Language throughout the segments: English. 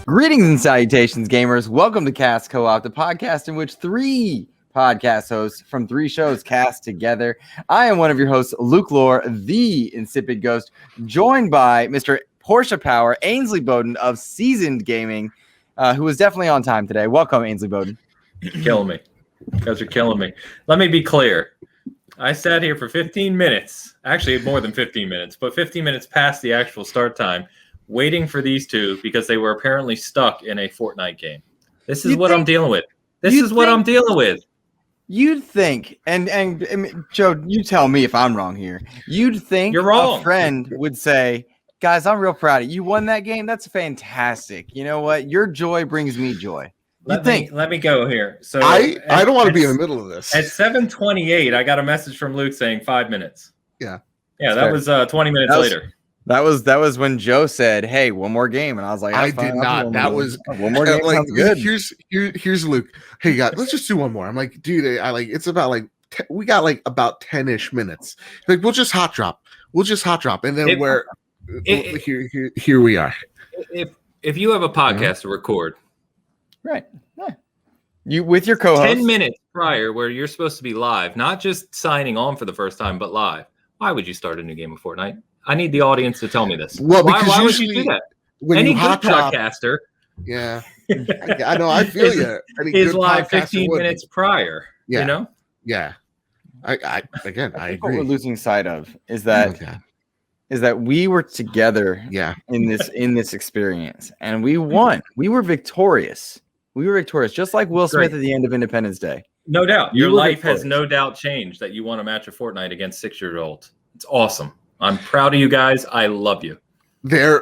Greetings and salutations, gamers. Welcome to Cast Co-op, the podcast in which three podcast hosts from three shows cast together. I am one of your hosts, Luke Lore, the insipid ghost, joined by Mr. Porsche Power, Ainsley Bowden of Seasoned Gaming, who is definitely on time today. Welcome, Ainsley Bowden. Killing me. You guys are killing me. Let me be clear. I sat here for 15 minutes, actually more than 15 minutes, but 15 minutes past the actual start time, waiting for these two because they were apparently stuck in a Fortnite game. This is what I'm dealing with. You'd think, and Joe, you tell me if I'm wrong here. You'd think you're wrong. A friend would say, guys, I'm real proud of you. You won that game. That's fantastic. You know what? Your joy brings me joy. Let me go here. So I don't want to be in the middle of this. At 7:28, I got a message from Luke saying 5 minutes. Yeah. Yeah, that was 20 minutes later. That was when Joe said, "Hey, one more game," and I was like, "I did not." That was one more game. Like, sounds good. Here's Luke. Hey, guys, let's just do one more. I'm like, dude, it's about like we got like about 10-ish minutes. Like, we'll just hot drop, and then here we are. If you have a podcast to record, right? Yeah. You with your co-host 10 minutes prior, where you're supposed to be live, not just signing on for the first time, but live. Why would you start a new game of Fortnite? I need the audience to tell me this. Well, why would you do that? Any good podcaster, yeah, I know. I feel you. Is live 15 minutes prior. Yeah. You know. Yeah. I agree. What we're losing sight of is that we were together. Yeah. In this experience, and we won. We were victorious. Just like Will Smith at the end of Independence Day. No doubt. Your life has no doubt changed that you won a match of Fortnite against 6-year-olds. It's awesome. I'm proud of you guys. I love you.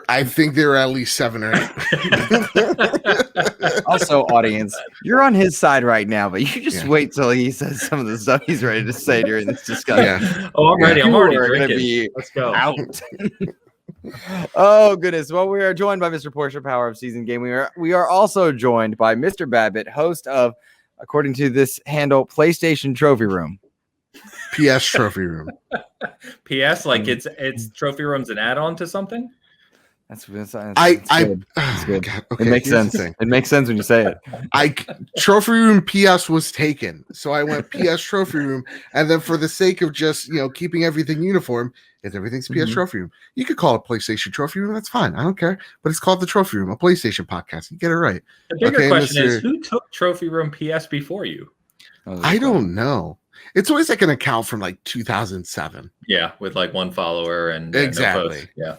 I think there are at least 7 or 8. Also, audience, you're on his side right now, but you just wait till he says some of the stuff he's ready to say during this discussion. Yeah. Oh, I'm ready. I'm already drinking. Let's go. Out. Oh, goodness. Well, we are joined by Mr. Porsche Power of Season Game. We are also joined by Mr. Babbitt, host of, according to this handle, PlayStation Trophy Room. PS Trophy Room. PS, like it's Trophy Room's an add-on to something? That's good. God, okay, it makes sense. It makes sense when you say it. Trophy Room PS was taken, so I went PS Trophy Room, and then for the sake of just keeping everything uniform, everything's PS Trophy Room. You could call it PlayStation Trophy Room. That's fine. I don't care. But it's called the Trophy Room, a PlayStation podcast. You get it right. The bigger question is, who took Trophy Room PS before you? I don't know. It's always like an account from like 2007. Yeah, with like one follower and exactly. No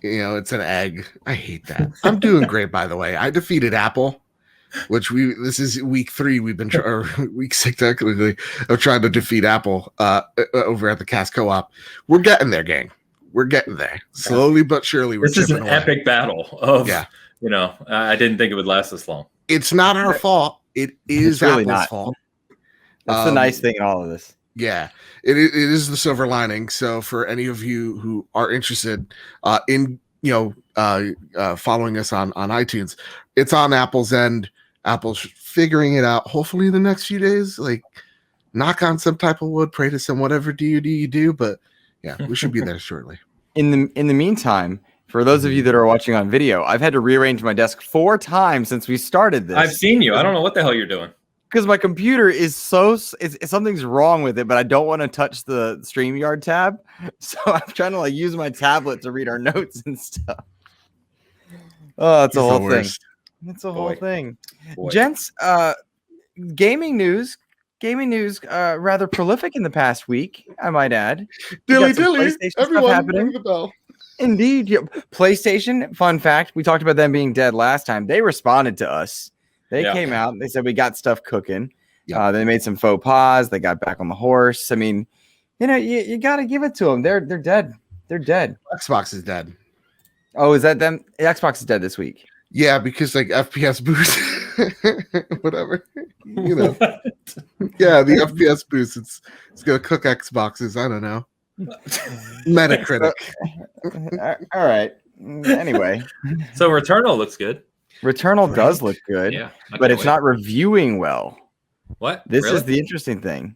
yeah, it's an egg. I hate that. I'm doing great, by the way. I defeated Apple, which this is week 3. We've been or week 6 technically of trying to defeat Apple over at the Cast Co-op. We're getting there, gang. We're getting there slowly but surely. This is an epic battle of I didn't think it would last this long. It's not our fault. It is really Apple's fault. That's the nice thing in all of this. Yeah, it is the silver lining. So for any of you who are interested in following us on iTunes, it's on Apple's end. Apple's figuring it out. Hopefully in the next few days, like knock on some type of wood, pray to some whatever you do. But yeah, we should be there shortly. In the meantime, for those of you that are watching on video, I've had to rearrange my desk 4 times since we started this. I've seen you. I don't know what the hell you're doing. Because my computer is something's wrong with it, but I don't want to touch the StreamYard tab. So I'm trying to use my tablet to read our notes and stuff. Oh, it's a whole thing. It's a whole thing. Gents, gaming news, rather prolific in the past week, I might add. Dilly. Everyone ring the bell. Indeed. PlayStation, fun fact, we talked about them being dead last time. They responded to us. They came out. They said we got stuff cooking. They made some faux pas. They got back on the horse. I mean, you got to give it to them. They're dead. They're dead. Xbox is dead. Oh, is that them? Xbox is dead this week. Yeah, because like FPS boost, whatever. Yeah, the FPS boost. It's gonna cook Xboxes. I don't know. Metacritic. All right. Anyway, so Returnal looks good. Returnal does look good, but it's not reviewing well. What? This is the interesting thing.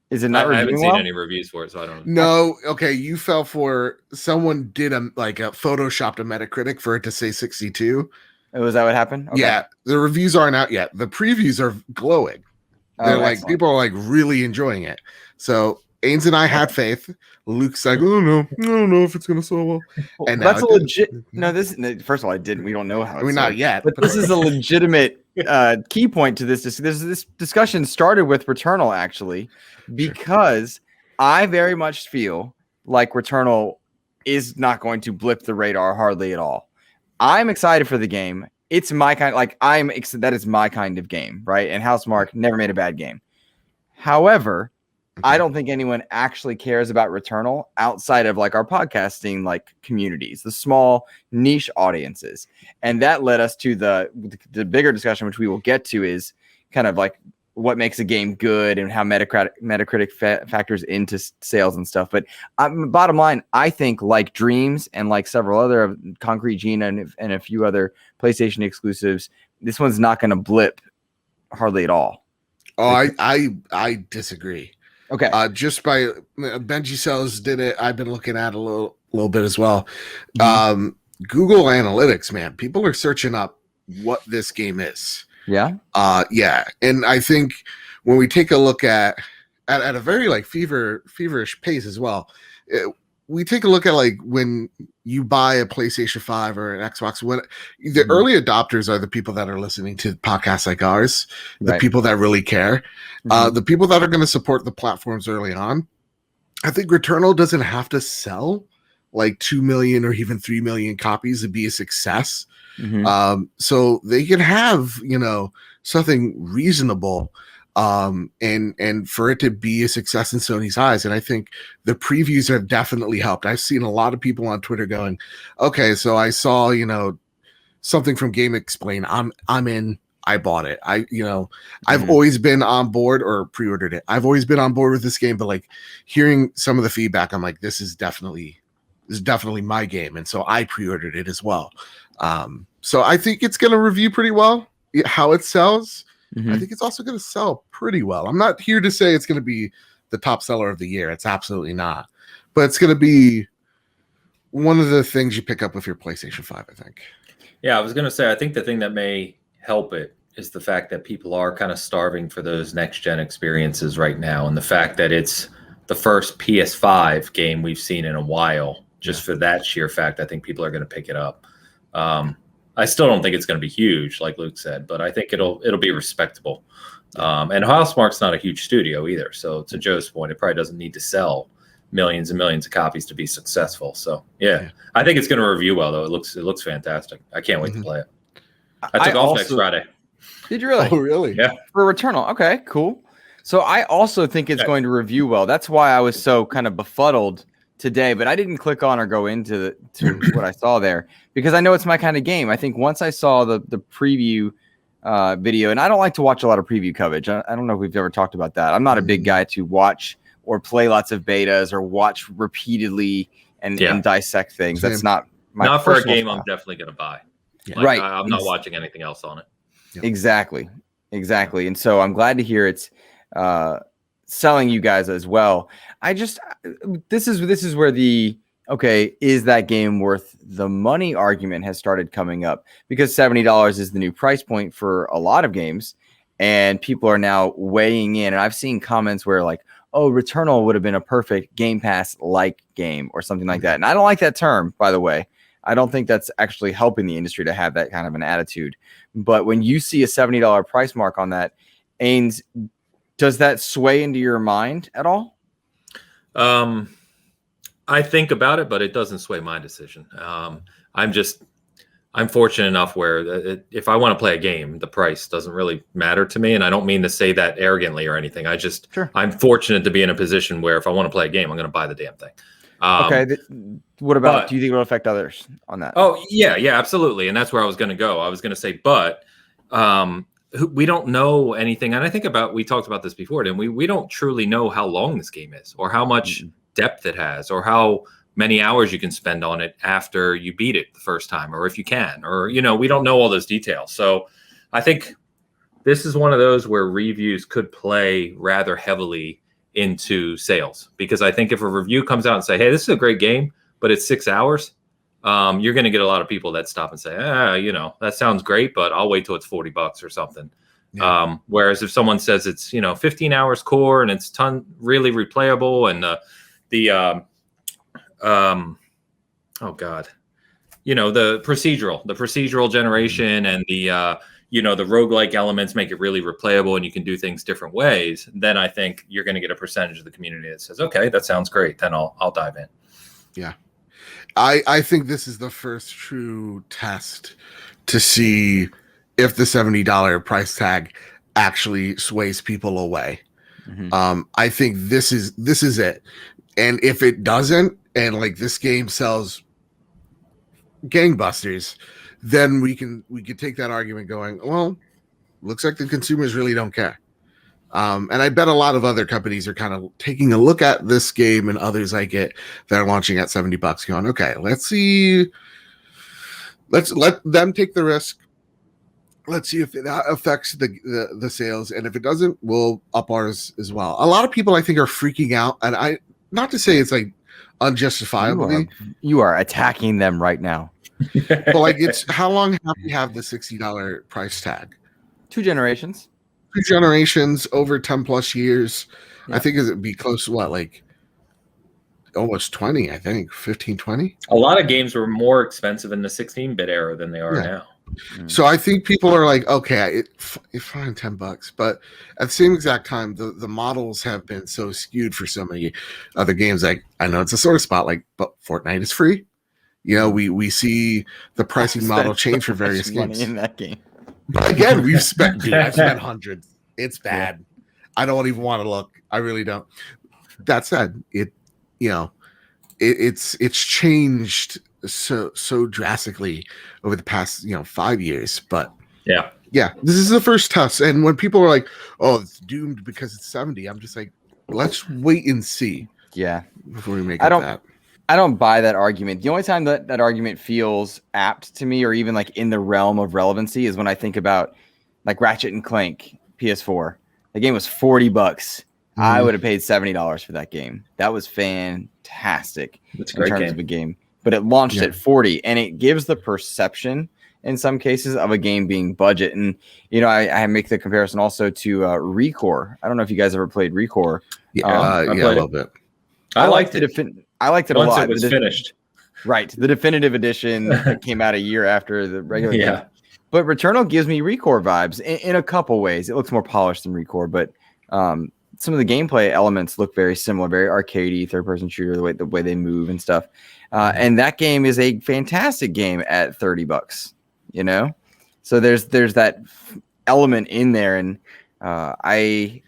Is it not reviewing well? I haven't seen any reviews for it, so I don't know. No, okay, you fell for someone did a photoshopped a Metacritic for it to say 62, Oh, is that what happened? Okay. Yeah, the reviews aren't out yet. The previews are glowing. They're like, excellent. people are like really enjoying it. So Ains and I had faith. Luke's like, oh no, I don't know if it's gonna sell well. And That's a now it did. legit. No, first of all, I didn't. We don't know how. I mean, not yet. But this is a legitimate key point to this. This discussion started with Returnal actually, because I very much feel like Returnal is not going to blip the radar hardly at all. I'm excited for the game. It's my kind. Like that is my kind of game, right? And Housemarque never made a bad game. However, I don't think anyone actually cares about Returnal outside of like our podcasting like communities, the small niche audiences. And that led us to the bigger discussion, which we will get to, is kind of like what makes a game good and how Metacritic factors into sales and stuff. But bottom line, I think like Dreams and like several other Concrete Gene and a few other PlayStation exclusives, this one's not going to blip hardly at all. Oh, I disagree. Okay. Just by Benji Sells did it. I've been looking at a little bit as well. Google Analytics, man, people are searching up what this game is. Yeah. Yeah. And I think when we take a look at a very like feverish pace as well, we take a look at like when you buy a PlayStation 5 or an Xbox, when the early adopters are the people that are listening to podcasts like ours, the people that really care, the people that are going to support the platforms early on. I think Returnal doesn't have to sell like 2 million or even 3 million copies to be a success. So they can have, something reasonable, and for it to be a success in Sony's eyes. And I think the previews have definitely helped. I've seen a lot of people on Twitter going, okay, so I saw, something from Game Explain. I'm in, I bought it. I've always been on board, or pre-ordered it. I've always been on board with this game, but like hearing some of the feedback, I'm like, this is definitely my game. And so I pre-ordered it as well. So I think it's going to review pretty well. How it sells, I think it's also going to sell pretty well. I'm not here to say it's going to be the top seller of the year. It's absolutely not. But it's going to be one of the things you pick up with your PlayStation 5, I think. Yeah, I was going to say, I think the thing that may help it is the fact that people are kind of starving for those next-gen experiences right now. And the fact that it's the first PS5 game we've seen in a while, just for that sheer fact, I think people are going to pick it up. I still don't think it's going to be huge, like Luke said, but I think it'll be respectable. And Housemarque's not a huge studio either. So to Joe's point, it probably doesn't need to sell millions and millions of copies to be successful. So yeah. I think it's going to review well, though. It looks fantastic. I can't wait to play it. I took off next Friday. Did you really? Oh, really? Yeah. For Returnal. Okay, cool. So I also think it's going to review well. That's why I was so kind of befuddled today, but I didn't click on or go into what I saw there, because I know it's my kind of game. I think once I saw the preview video, and I don't like to watch a lot of preview coverage. I don't know if we've ever talked about that. I'm not a big guy to watch or play lots of betas or watch repeatedly and dissect things. That's not my not for a game style. I'm definitely going to buy. Yeah. Right. I'm not watching anything else on it. Yeah. Exactly. And so I'm glad to hear it's selling you guys as well. This is where is that game worth the money argument has started coming up, because $70 is the new price point for a lot of games, and people are now weighing in. And I've seen comments where like, oh, Returnal would have been a perfect Game Pass like game or something like that. And I don't like that term, by the way. I don't think that's actually helping the industry to have that kind of an attitude. But when you see a $70 price mark on that, Ains, does that sway into your mind at all? I think about it, but it doesn't sway my decision. I'm fortunate enough where if I want to play a game, the price doesn't really matter to me. And I don't mean to say that arrogantly or anything. I'm fortunate to be in a position where if I want to play a game, I'm going to buy the damn thing. Okay. What about, do you think it'll affect others on that? Oh, yeah, absolutely. And that's where I was going to go. I was going to say, but we don't know anything. And I think we talked about this before, and we don't truly know how long this game is, or how much depth it has, or how many hours you can spend on it after you beat it the first time, or if you can, or, we don't know all those details. So I think this is one of those where reviews could play rather heavily into sales, because I think if a review comes out and say, hey, this is a great game, but it's 6 hours, you're going to get a lot of people that stop and say, that sounds great, but I'll wait till it's $40 or something. Yeah. Whereas if someone says it's 15 hours core and it's really replayable and the procedural generation and the roguelike elements make it really replayable and you can do things different ways, then I think you're going to get a percentage of the community that says, okay, that sounds great, then I'll dive in. Yeah. I think this is the first true test to see if the $70 price tag actually sways people away. Mm-hmm. I think this is it. And if it doesn't, and like this game sells gangbusters, then we could take that argument going, well, looks like the consumers really don't care. And I bet a lot of other companies are kind of taking a look at this game and others like it that are launching at $70 going, okay, let's let them take the risk. Let's see if that affects the sales. And if it doesn't, we'll up ours as well. A lot of people I think are freaking out. And not to say it's like unjustifiably. You are attacking them right now. But like, it's how long have we have the $60 price tag? 2 generations. 2 generations, over 10 plus years. Yeah. I think it'd be close to what, like almost 20, I think 15, 20. A lot of games were more expensive in the 16-bit era than they are now. So I think people are like, okay, it's fine, $10, but at the same exact time, the models have been so skewed for so many other games. Like, I know it's a sore spot, like, but Fortnite is free. We see the pricing model change for various games in that game. But again, I've spent hundreds. It's bad. I don't even want to look. I really don't. That said, it's changed so drastically over the past 5 years. But yeah, this is the first test. And when people are like, "Oh, it's doomed because it's 70," I'm just like, let's wait and see. Yeah, before we make that. I don't buy that argument. The only time that argument feels apt to me, or even like in the realm of relevancy, is when I think about like Ratchet and Clank PS4. The game was $40. Mm-hmm. I would have paid $70 for that game. That was fantastic in terms of a game. But it launched at 40, and it gives the perception in some cases of a game being budget. And I make the comparison also to Recore. I don't know if you guys ever played Recore. I played a little bit. I liked it. I liked it once a lot. It was finished. Right. The definitive edition that came out a year after the regular game. But Returnal gives me Recore vibes in a couple ways. It looks more polished than Recore, but some of the gameplay elements look very similar, very arcadey, third-person shooter, the way they move and stuff. And that game is a fantastic game at $30. So there's that element in there, and I'm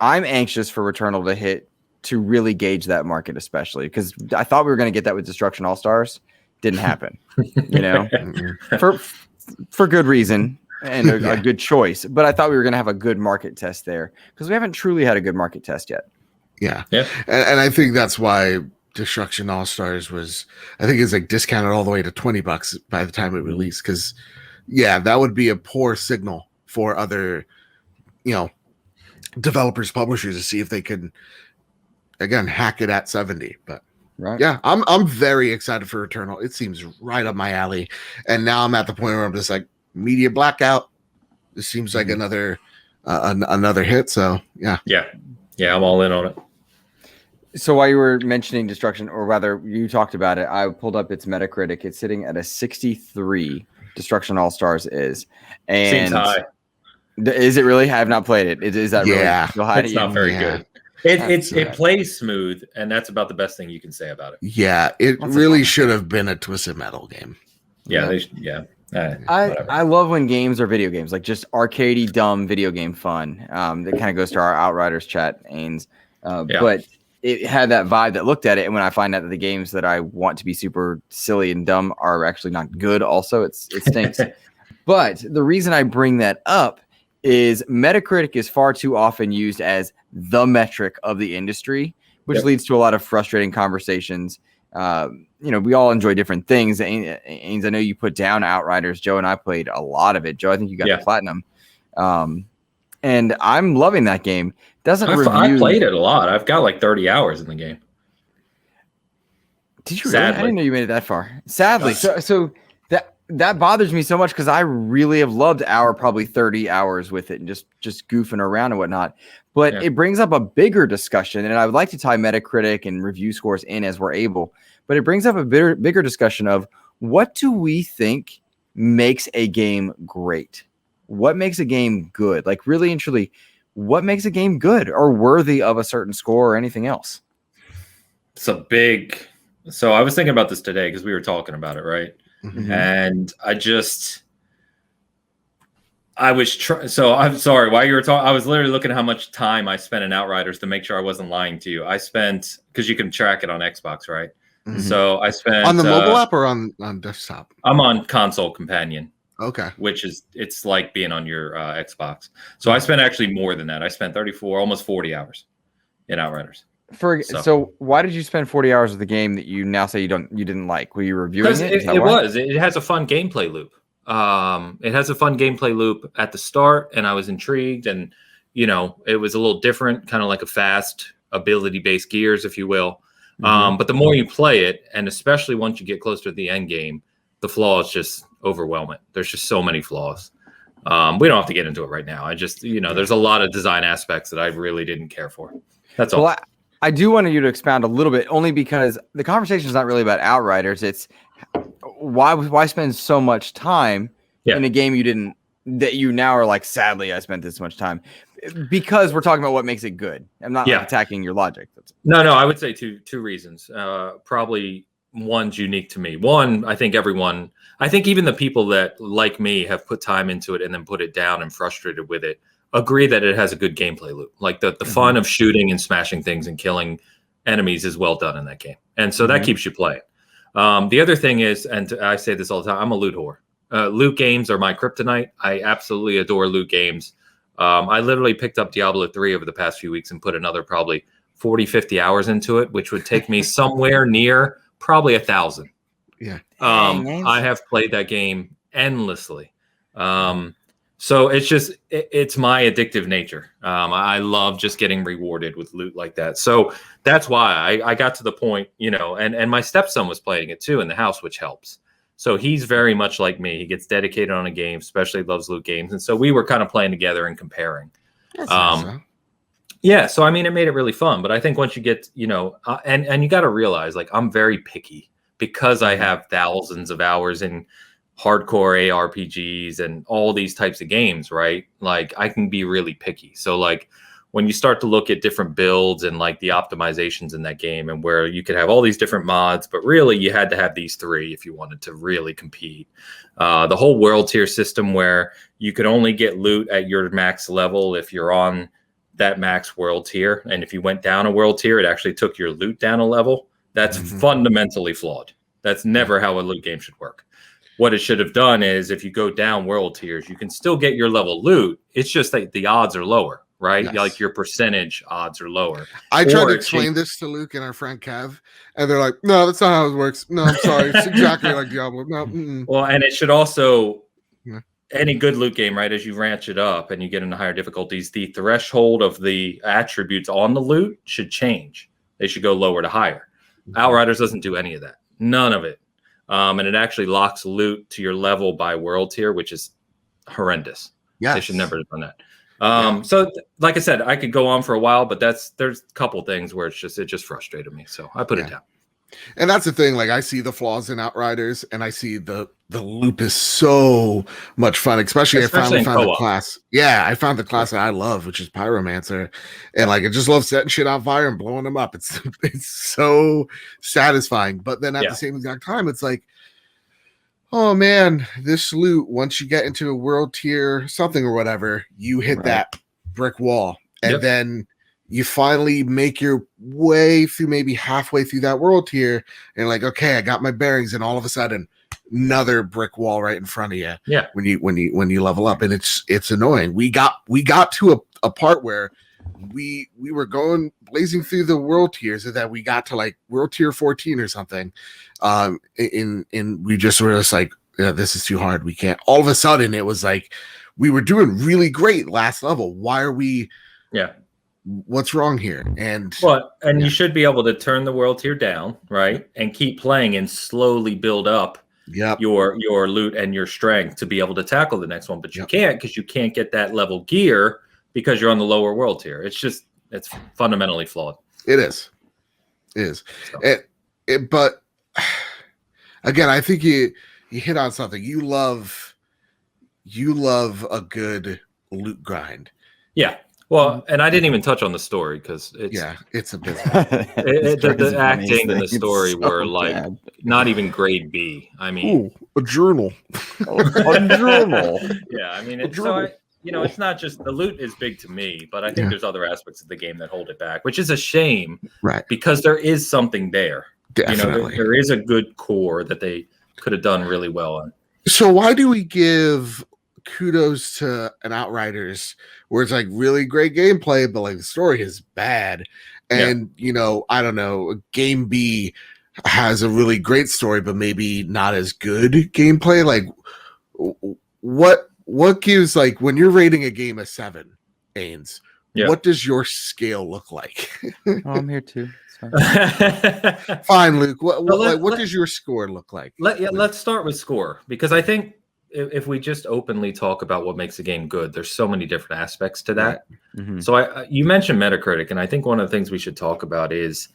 anxious for Returnal to hit, to really gauge that market, especially because I thought we were going to get that with Destruction All Stars. Didn't happen, for good reason and a good choice. But I thought we were going to have a good market test there because we haven't truly had a good market test yet. Yeah. And I think that's why Destruction All Stars is like discounted all the way to $20 by the time it released. Because that would be a poor signal for other, developers, publishers to see if they could, again, hack it at 70. But I'm very excited for Returnal. It seems right up my alley. And now I'm at the point where I'm just like, media blackout. This seems like another hit. So yeah, I'm all in on it. So while you were mentioning Destruction, or rather you talked about it, I pulled up its Metacritic. It's sitting at a 63. Destruction All Stars is, and seems high. Is it really? I have not played it. Is that really so high? It's not very good. It plays smooth, and that's about the best thing you can say about it. Yeah, it really should have been a Twisted Metal game. I love when games are video games, like just arcadey, dumb video game fun. That kind of goes to our Outriders chat, Ains. But it had that vibe that looked at it, and when I find out that the games that I want to be super silly and dumb are actually not good, also it stinks. But the reason I bring that up is Metacritic is far too often used as the metric of the industry, which leads to a lot of frustrating conversations. We all enjoy different things. Ains, I know you put down Outriders. Joe and I played a lot of it. Joe, I think you got the platinum. And I'm loving that game. I played it a lot. I've got like 30 hours in the game. Did you really? I didn't know you made it that far. Sadly, so that bothers me so much because I really have loved our probably 30 hours with it and just goofing around and whatnot. But it brings up a bigger discussion, and I would like to tie Metacritic and review scores in as we're able. But it brings up a bigger discussion of what do we think makes a game great? What makes a game good? Like really and truly, what makes a game good or worthy of a certain score or anything else? It's a big. So I was thinking about this today because we were talking about it, right? Mm-hmm. And so I'm sorry, while you were talking, I was literally looking at how much time I spent in Outriders to make sure I wasn't lying to you. I spent, because you can track it on Xbox, right? Mm-hmm. So I spent on the mobile app or on desktop? I'm on Console Companion. Okay. It's like being on your Xbox. So I spent actually more than that. I spent 34, almost 40 hours in Outriders. So why did you spend 40 hours of the game that you now say you didn't like? Were you reviewing it? It has a fun gameplay loop. It has a fun gameplay loop at the start, and I was intrigued, and it was a little different, kind of like a fast ability-based Gears, if you will. Mm-hmm. But the more you play it, and especially once you get closer to the end game, the flaws just overwhelm it. There's just so many flaws. We don't have to get into it right now. I just, there's a lot of design aspects that I really didn't care for. That's all. Well, I do want you to expound a little bit, only because the conversation is not really about Outriders. It's why spend so much time in a game that you now are like, sadly, I spent this much time, because we're talking about what makes it good. I'm not attacking your logic. No, I would say two reasons. Probably one's unique to me. One, I think even the people that like me have put time into it and then put it down and frustrated with it agree that it has a good gameplay loop. Like the fun of shooting and smashing things and killing enemies is well done in that game. And so that keeps you playing. The other thing is, and I say this all the time, I'm a loot whore. Loot games are my kryptonite. I absolutely adore loot games. I literally picked up Diablo 3 over the past few weeks and put another probably 40, 50 hours into it, which would take me somewhere near probably 1,000. Yeah. I have played that game endlessly. So it's my addictive nature. I love just getting rewarded with loot like that. So that's why I got to the point, and my stepson was playing it too in the house, which helps. So he's very much like me. He gets dedicated on a game, especially loves loot games. And so we were kind of playing together and comparing. That's nice, huh? Yeah. So, I mean, it made it really fun. But I think once you get, and you got to realize, like, I'm very picky because I have thousands of hours in hardcore ARPGs and all these types of games, right? Like, I can be really picky. So, like, when you start to look at different builds and like the optimizations in that game, and where you could have all these different mods, but really you had to have these three if you wanted to really compete. The whole world tier system where you could only get loot at your max level if you're on that max world tier. And if you went down a world tier, it actually took your loot down a level. That's fundamentally flawed. That's never how a loot game should work. What it should have done is, if you go down world tiers, you can still get your level loot. It's just that the odds are lower, right? Yes. Like your percentage odds are lower. I tried to explain this to Luke and our friend Kev, and they're like, no, that's not how it works. No, I'm sorry. It's exactly like Diablo. No. Mm-mm. Well, and it should also, any good loot game, right, as you ranch it up and you get into higher difficulties, the threshold of the attributes on the loot should change. They should go lower to higher. Outriders doesn't do any of that. None of it. And it actually locks loot to your level by world tier, which is horrendous. Yeah, they should never have done that. So, like I said, I could go on for a while, but there's a couple things where it just frustrated me, so I put it down. And that's the thing. Like, I see the flaws in Outriders, and I see the loop is so much fun. Especially I finally found the class. Yeah, I found the class that I love, which is Pyromancer, and like I just love setting shit on fire and blowing them up. It's so satisfying. But then at the same exact time, it's like, oh man, this loot, once you get into a world tier something or whatever, you hit that brick wall, and then you finally make your way through, maybe halfway through that world tier, and like, okay, I got my bearings, and all of a sudden another brick wall right in front of you. Yeah. When you level up, and it's annoying. We got to a part where we were going blazing through the world tiers, and that we got to like world tier 14 or something. In we just were just like, yeah, this is too hard. We can't. All of a sudden it was like we were doing really great last level. Why are we what's wrong here? And you should be able to turn the world tier down, right, and keep playing and slowly build up your loot and your strength to be able to tackle the next one. But you can't, because you can't get that level gear because you're on the lower world tier. It's fundamentally flawed. It is. So. But again, I think you hit on something. You love a good loot grind. Yeah. Well, and I didn't even touch on the story because it's a bit. the acting and the story were like not even grade B. I mean, a journal. A journal. Yeah, I mean, it's not just the loot is big to me, but I think there's other aspects of the game that hold it back, which is a shame, right? Because there is something there. Definitely, there is a good core that they could have done really well on. So why do we give kudos to an Outriders where it's like really great gameplay, but like the story is bad? And I don't know, Game B has a really great story, but maybe not as good gameplay. Like what gives, like, when you're rating a game a 7, Ains, what does your scale look like? I'm here too. Fine, Luke. What does your score look like? Let's start with score, because I think if we just openly talk about what makes a game good, there's so many different aspects to that. Mm-hmm. So you mentioned Metacritic, and I think one of the things we should talk about is,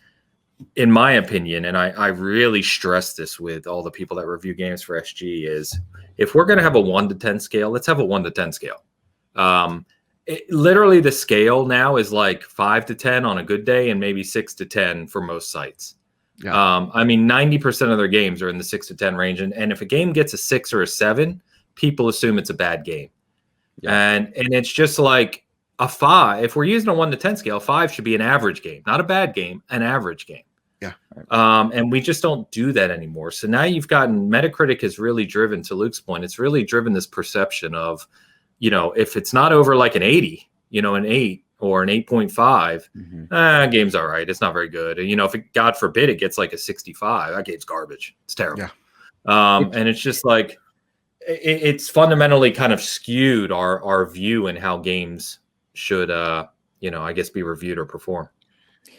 in my opinion, and I really stress this with all the people that review games for SG, is if we're going to have a 1 to 10 scale, let's have a 1 to 10 scale. Literally the scale now is like 5 to 10 on a good day and maybe 6 to 10 for most sites. I mean, 90% of their games are in the 6 to 10 range. And if a game gets a 6 or a 7, people assume it's a bad game. And it's just like a 5. If we're using a 1 to 10 scale, 5 should be an average game, not a bad game, an average game. And we just don't do that anymore. So now you've gotten, Metacritic has really driven, to Luke's point, it's really driven this perception of, if it's not over like an 80, an 8 or an 8.5, game's all right. It's not very good. And, if it, God forbid, it gets like a 65, that game's garbage. It's terrible. And it's just like, it's fundamentally kind of skewed our view and how games should, I guess, be reviewed or perform.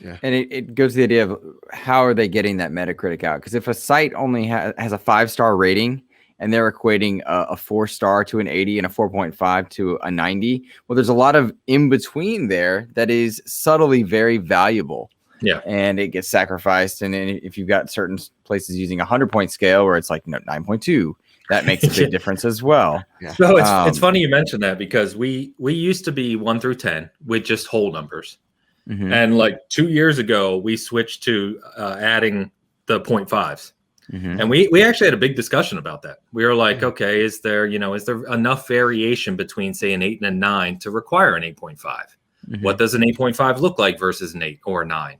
Yeah. And it goes to the idea of how are they getting that Metacritic out? Because if a site only has a 5-star rating and they're equating a 4-star to an 80 and a 4.5 to a 90, well, there's a lot of in between there that is subtly very valuable. Yeah. And it gets sacrificed. And if you've got certain places using a 100-point scale where it's like 9.2, that makes a big difference as well. Yeah. So it's funny you mentioned that, because we used to be 1 through 10 with just whole numbers. Mm-hmm. And like 2 years ago, we switched to adding the 0.5s. Mm-hmm. And we actually had a big discussion about that. We were like, okay, is there enough variation between, say, an 8 and a 9 to require an 8.5? Mm-hmm. What does an 8.5 look like versus an 8 or a 9?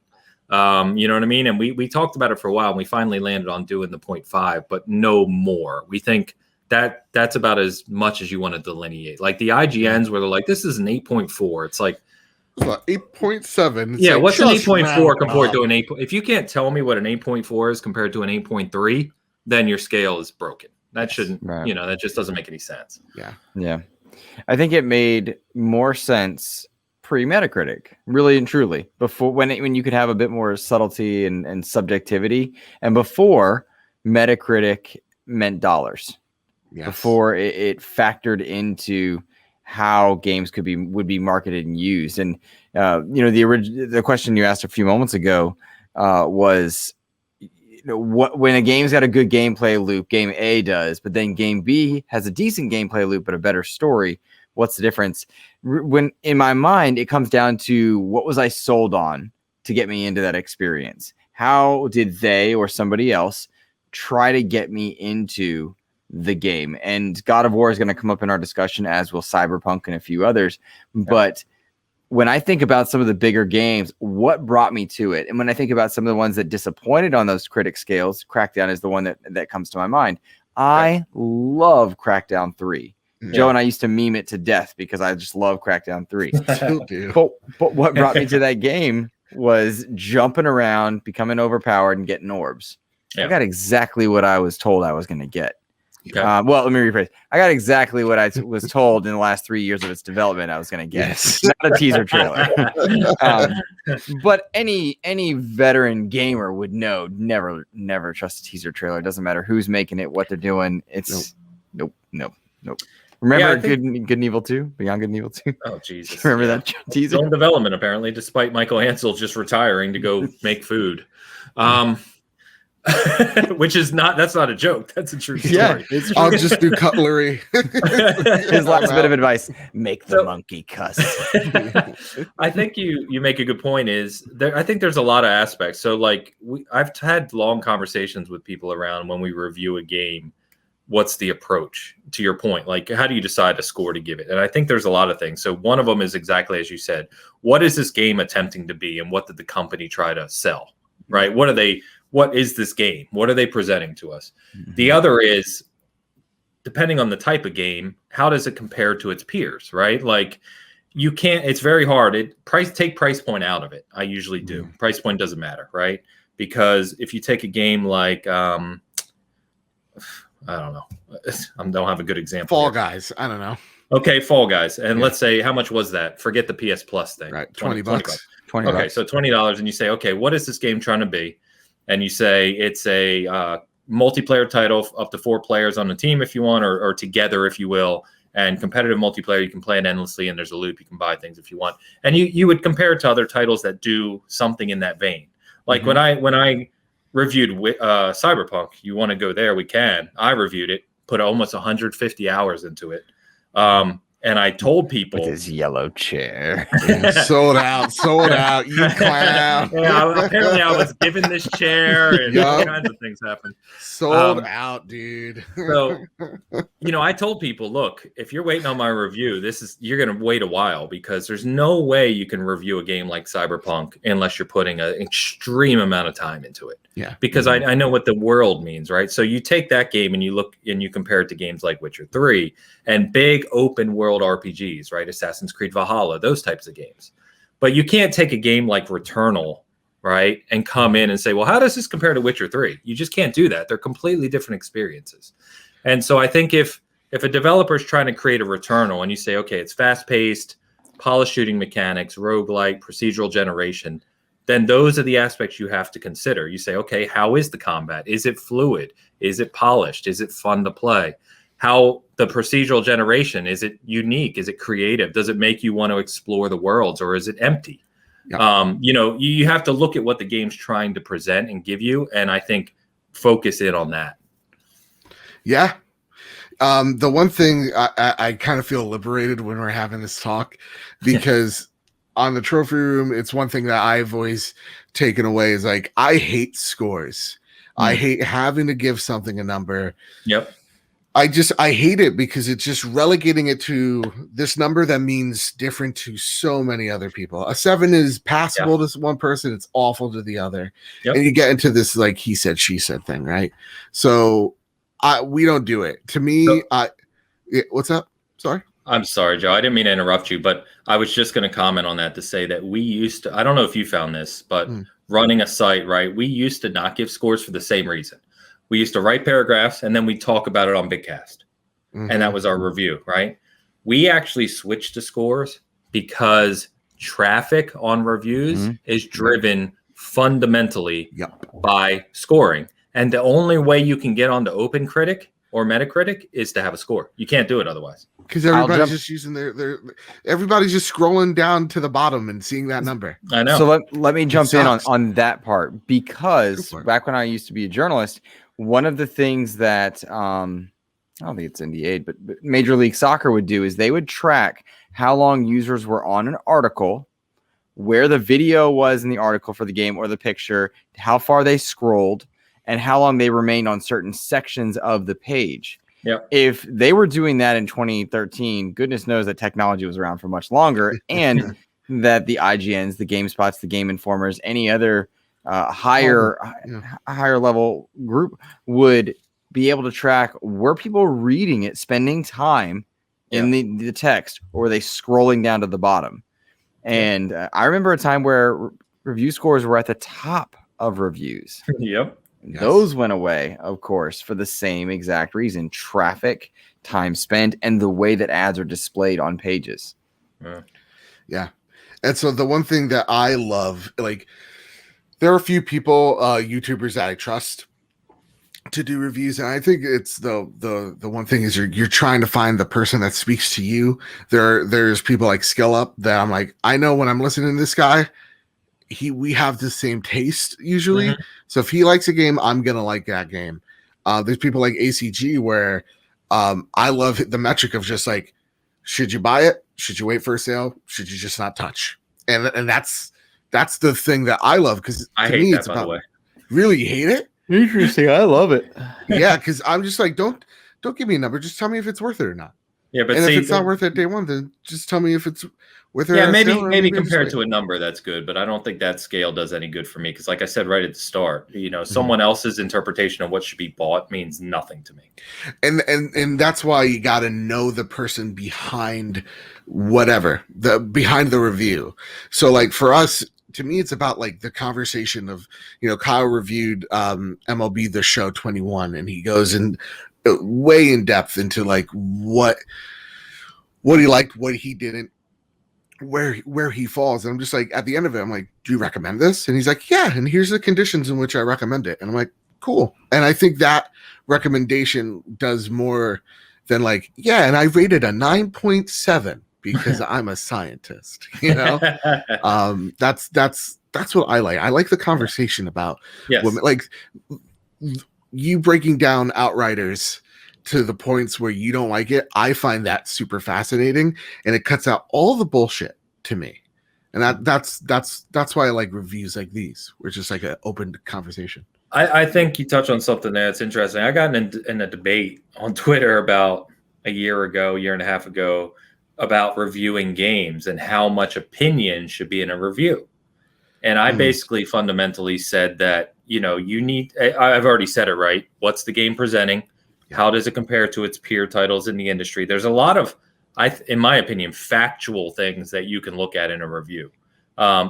You know what I mean? And we talked about it for a while, and we finally landed on doing the 0.5, but no more. We think that's about as much as you want to delineate. Like the IGNs where they're like, this is an 8.4. It's like, 8.7. Yeah, like what's an 8.4 compared up. to an 8? If you can't tell me what an 8.4 is compared to an 8.3, then your scale is broken. That shouldn't, that just doesn't make any sense. Yeah. I think it made more sense pre-Metacritic, really and truly, before when you could have a bit more subtlety and subjectivity, and before Metacritic meant dollars. Yes. Before it factored into how games would be marketed and used. And the question you asked a few moments ago was, when a game's got a good gameplay loop, game A does, but then game B has a decent gameplay loop but a better story, what's the difference? When in my mind it comes down to, what was I sold on to get me into that experience? How did they or somebody else try to get me into the game? And God of War is going to come up in our discussion, as will Cyberpunk and a few others. But when I think about some of the bigger games, what brought me to it? And when I think about some of the ones that disappointed on those critic scales, Crackdown is the one that comes to my mind. I love Crackdown 3. Joe and I used to meme it to death because I just love Crackdown 3. Still do. But what brought me to that game was jumping around, becoming overpowered, and getting orbs. I got exactly what I was told I was going to get. Okay. Well, let me rephrase. I got exactly what I was told in the last 3 years of its development I was going to get. Yes. Not a teaser trailer. But any veteran gamer would know never trust a teaser trailer. It doesn't matter who's making it, what they're doing. It's nope. Remember Yeah, I think- Good and Evil 2? Beyond Good and Evil 2? Oh, Jesus. Remember that teaser? Still in development, apparently, despite Michael Ansel just retiring to go make food. Which is that's not a joke. That's a true story. Yeah, it's true. I'll just do cutlery. His last bit of advice: make the monkey cuss. I think you make a good point. I think there's a lot of aspects. So like I've had long conversations with people around when we review a game. What's the approach to your point? Like, how do you decide a score to give it? And I think there's a lot of things. So one of them is exactly as you said. What is this game attempting to be, and what did the company try to sell? Right? What is this game? What are they presenting to us? Mm-hmm. The other is, depending on the type of game, how does it compare to its peers, right? Like you can't, it's very hard. Take price point out of it. I usually do. Mm-hmm. Price point doesn't matter, right? Because if you take a game like, I don't know. I don't have a good example. Fall Guys. I don't know. Okay, Fall Guys. And let's say, how much was that? Forget the PS Plus thing. Right, $20. $20. Okay, so $20, and you say, okay, what is this game trying to be? And you say it's a multiplayer title, up to 4 players on a team if you want, or together if you will. And competitive multiplayer, you can play it endlessly, and there's a loop. You can buy things if you want. And you would compare it to other titles that do something in that vein. Like when I reviewed Cyberpunk, you want to go there, we can. I reviewed it, put almost 150 hours into it. And I told people with his yellow chair. sold out, you clown. Yeah, apparently I was given this chair, and all kinds of things happened. Sold out, dude. So, I told people, look, if you're waiting on my review, you're going to wait a while, because there's no way you can review a game like Cyberpunk unless you're putting an extreme amount of time into it. Yeah. Because I know what the world means, right? So you take that game and you look and you compare it to games like Witcher 3 and big open world RPGs, right? Assassin's Creed Valhalla, those types of games. But you can't take a game like Returnal, right, and come in and say, well, how does this compare to Witcher 3? You just can't do that. They're completely different experiences. And so I think if a developer is trying to create a Returnal and you say, okay, it's fast-paced, polished shooting mechanics, roguelike, procedural generation, then those are the aspects you have to consider. You say, okay, how is the combat? Is it fluid? Is it polished? Is it fun to play? How the procedural generation, is it unique? Is it creative? Does it make you want to explore the worlds, or is it empty? Yeah. You have to look at what the game's trying to present and give you, and I think focus in on that. Yeah. The one thing I kind of feel liberated when we're having this talk, because on the trophy room, it's one thing that I've always taken away is like, I hate scores. I hate having to give something a number. Yep. I hate it because it's just relegating it to this number that means different to so many other people. A 7 is passable to one person. It's awful to the other. Yep. And you get into this, like he said, she said thing, right? So we don't do it. To me, what's up? Sorry. I'm sorry, Joe. I didn't mean to interrupt you, but I was just going to comment on that to say that we used to, I don't know if you found this, but running a site, right? We used to not give scores for the same reason. We used to write paragraphs and then we talk about it on Bigcast. And that was our review, right? We actually switched to scores because traffic on reviews is driven fundamentally by scoring. And the only way you can get onto OpenCritic or Metacritic is to have a score. You can't do it otherwise. Because everybody's just using everybody's just scrolling down to the bottom and seeing that number. I know. So let me jump in on that part, because back when I used to be a journalist, one of the things that I don't think it's NDA'd, but Major League Soccer would do is they would track how long users were on an article, where the video was in the article for the game or the picture, how far they scrolled, and how long they remained on certain sections of the page. Yep. If they were doing that in 2013, goodness knows that technology was around for much longer, and that the IGNs, the GameSpots, the Game Informers, any other higher level group would be able to track, were people reading it, spending time in the text, or were they scrolling down to the bottom? And I remember a time where review scores were at the top of reviews. Yep. Yes. Those went away, of course, for the same exact reason: traffic, time spent, and the way that ads are displayed on pages. Yeah. And so the one thing that I love, like, there are a few people, YouTubers that I trust to do reviews, and I think it's the one thing is you're trying to find the person that speaks to you. There's people like Skill Up that I'm like, I know when I'm listening to this guy, we have the same taste usually. Mhm. So if he likes a game, I'm gonna like that game. There's people like ACG where I love the metric of just like, should you buy it? Should you wait for a sale? Should you just not touch? And that's the thing that I love, because I to hate me that, it's by about the way. really, you hate it. Interesting. I love it. Yeah, because I'm just like, don't give me a number. Just tell me if it's worth it or not. Yeah, but And see, if it's not worth it day one, then just tell me if it's worth it. yeah, at a maybe sale, or maybe I just compared wait. to a number, that's good, but I don't think that scale does any good for me because, like I said right at the start, Mm-hmm. someone else's interpretation of what should be bought means nothing to me. And that's why you got to know the person behind whatever, behind the review. So like for us, to me, it's about like the conversation of, Kyle reviewed MLB The Show 21, and he goes in way in depth into like what he liked, what he didn't, where he falls. And I'm just like, at the end of it, I'm like, do you recommend this? And he's like, yeah, and here's the conditions in which I recommend it. And I'm like, cool. And I think that recommendation does more than like, yeah, and I rated a 9.7 because I'm a scientist. That's what I like. I like the conversation about Yes. women, like you breaking down Outriders to the points where you don't like it. I find that super fascinating, and it cuts out all the bullshit to me. And that's why I like reviews like these, where it's just like an open conversation. I think you touch on something there that's interesting. I got in a debate on Twitter about a year and a half ago, about reviewing games and how much opinion should be in a review. And I basically fundamentally said that, you need, I've already said it, right? What's the game presenting? How does it compare to its peer titles in the industry? There's a lot of, in my opinion, factual things that you can look at in a review.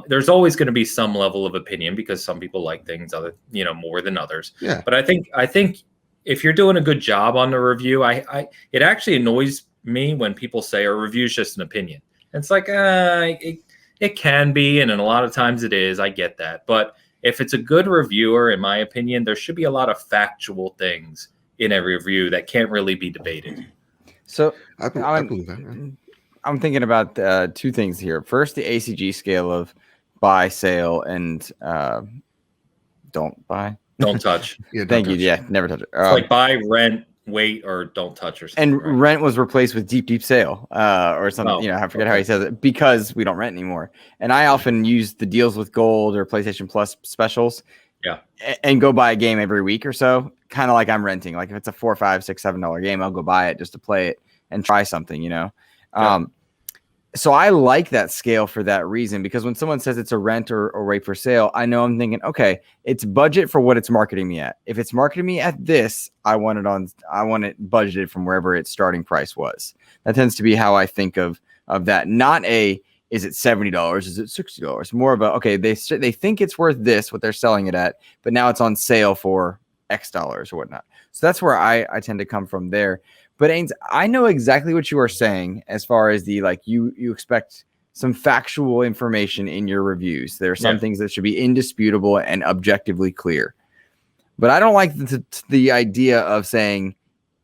There's always going to be some level of opinion because some people like things more than others. Yeah. But I think if you're doing a good job on the review, it actually annoys me when people say a review is just an opinion. It's like it can be, and a lot of times it is. I get that, but if it's a good reviewer, in my opinion, there should be a lot of factual things in every review that can't really be debated. So I believe that. Right? I'm thinking about two things here. First, the ACG scale of buy, sale, and don't buy. Don't touch. Yeah, Thank you. Yeah, never touch it. It's like buy, rent, wait, or don't touch or something. And right? rent was replaced with deep sale or something. I forget how he says it, because we don't rent anymore. And I often use the deals with gold or PlayStation Plus specials. Yeah. And go buy a game every week or so, kind of like I'm renting. Like if it's a $4, $5, $6, $7 game, I'll go buy it just to play it and try something, Yeah. So I like that scale for that reason, because when someone says it's a rent or wait for sale, I know I'm thinking, okay, it's budget for what it's marketing me at. If it's marketing me at this, I want it budgeted from wherever its starting price was. That tends to be how I think of that. Not is it $70? Is it $60? More about, okay, they think it's worth this, what they're selling it at, but now it's on sale for X dollars or whatnot. So that's where I tend to come from there. But Ains, I know exactly what you are saying as far as the, like, you expect some factual information in your reviews. There are some things that should be indisputable and objectively clear. But I don't like the idea of saying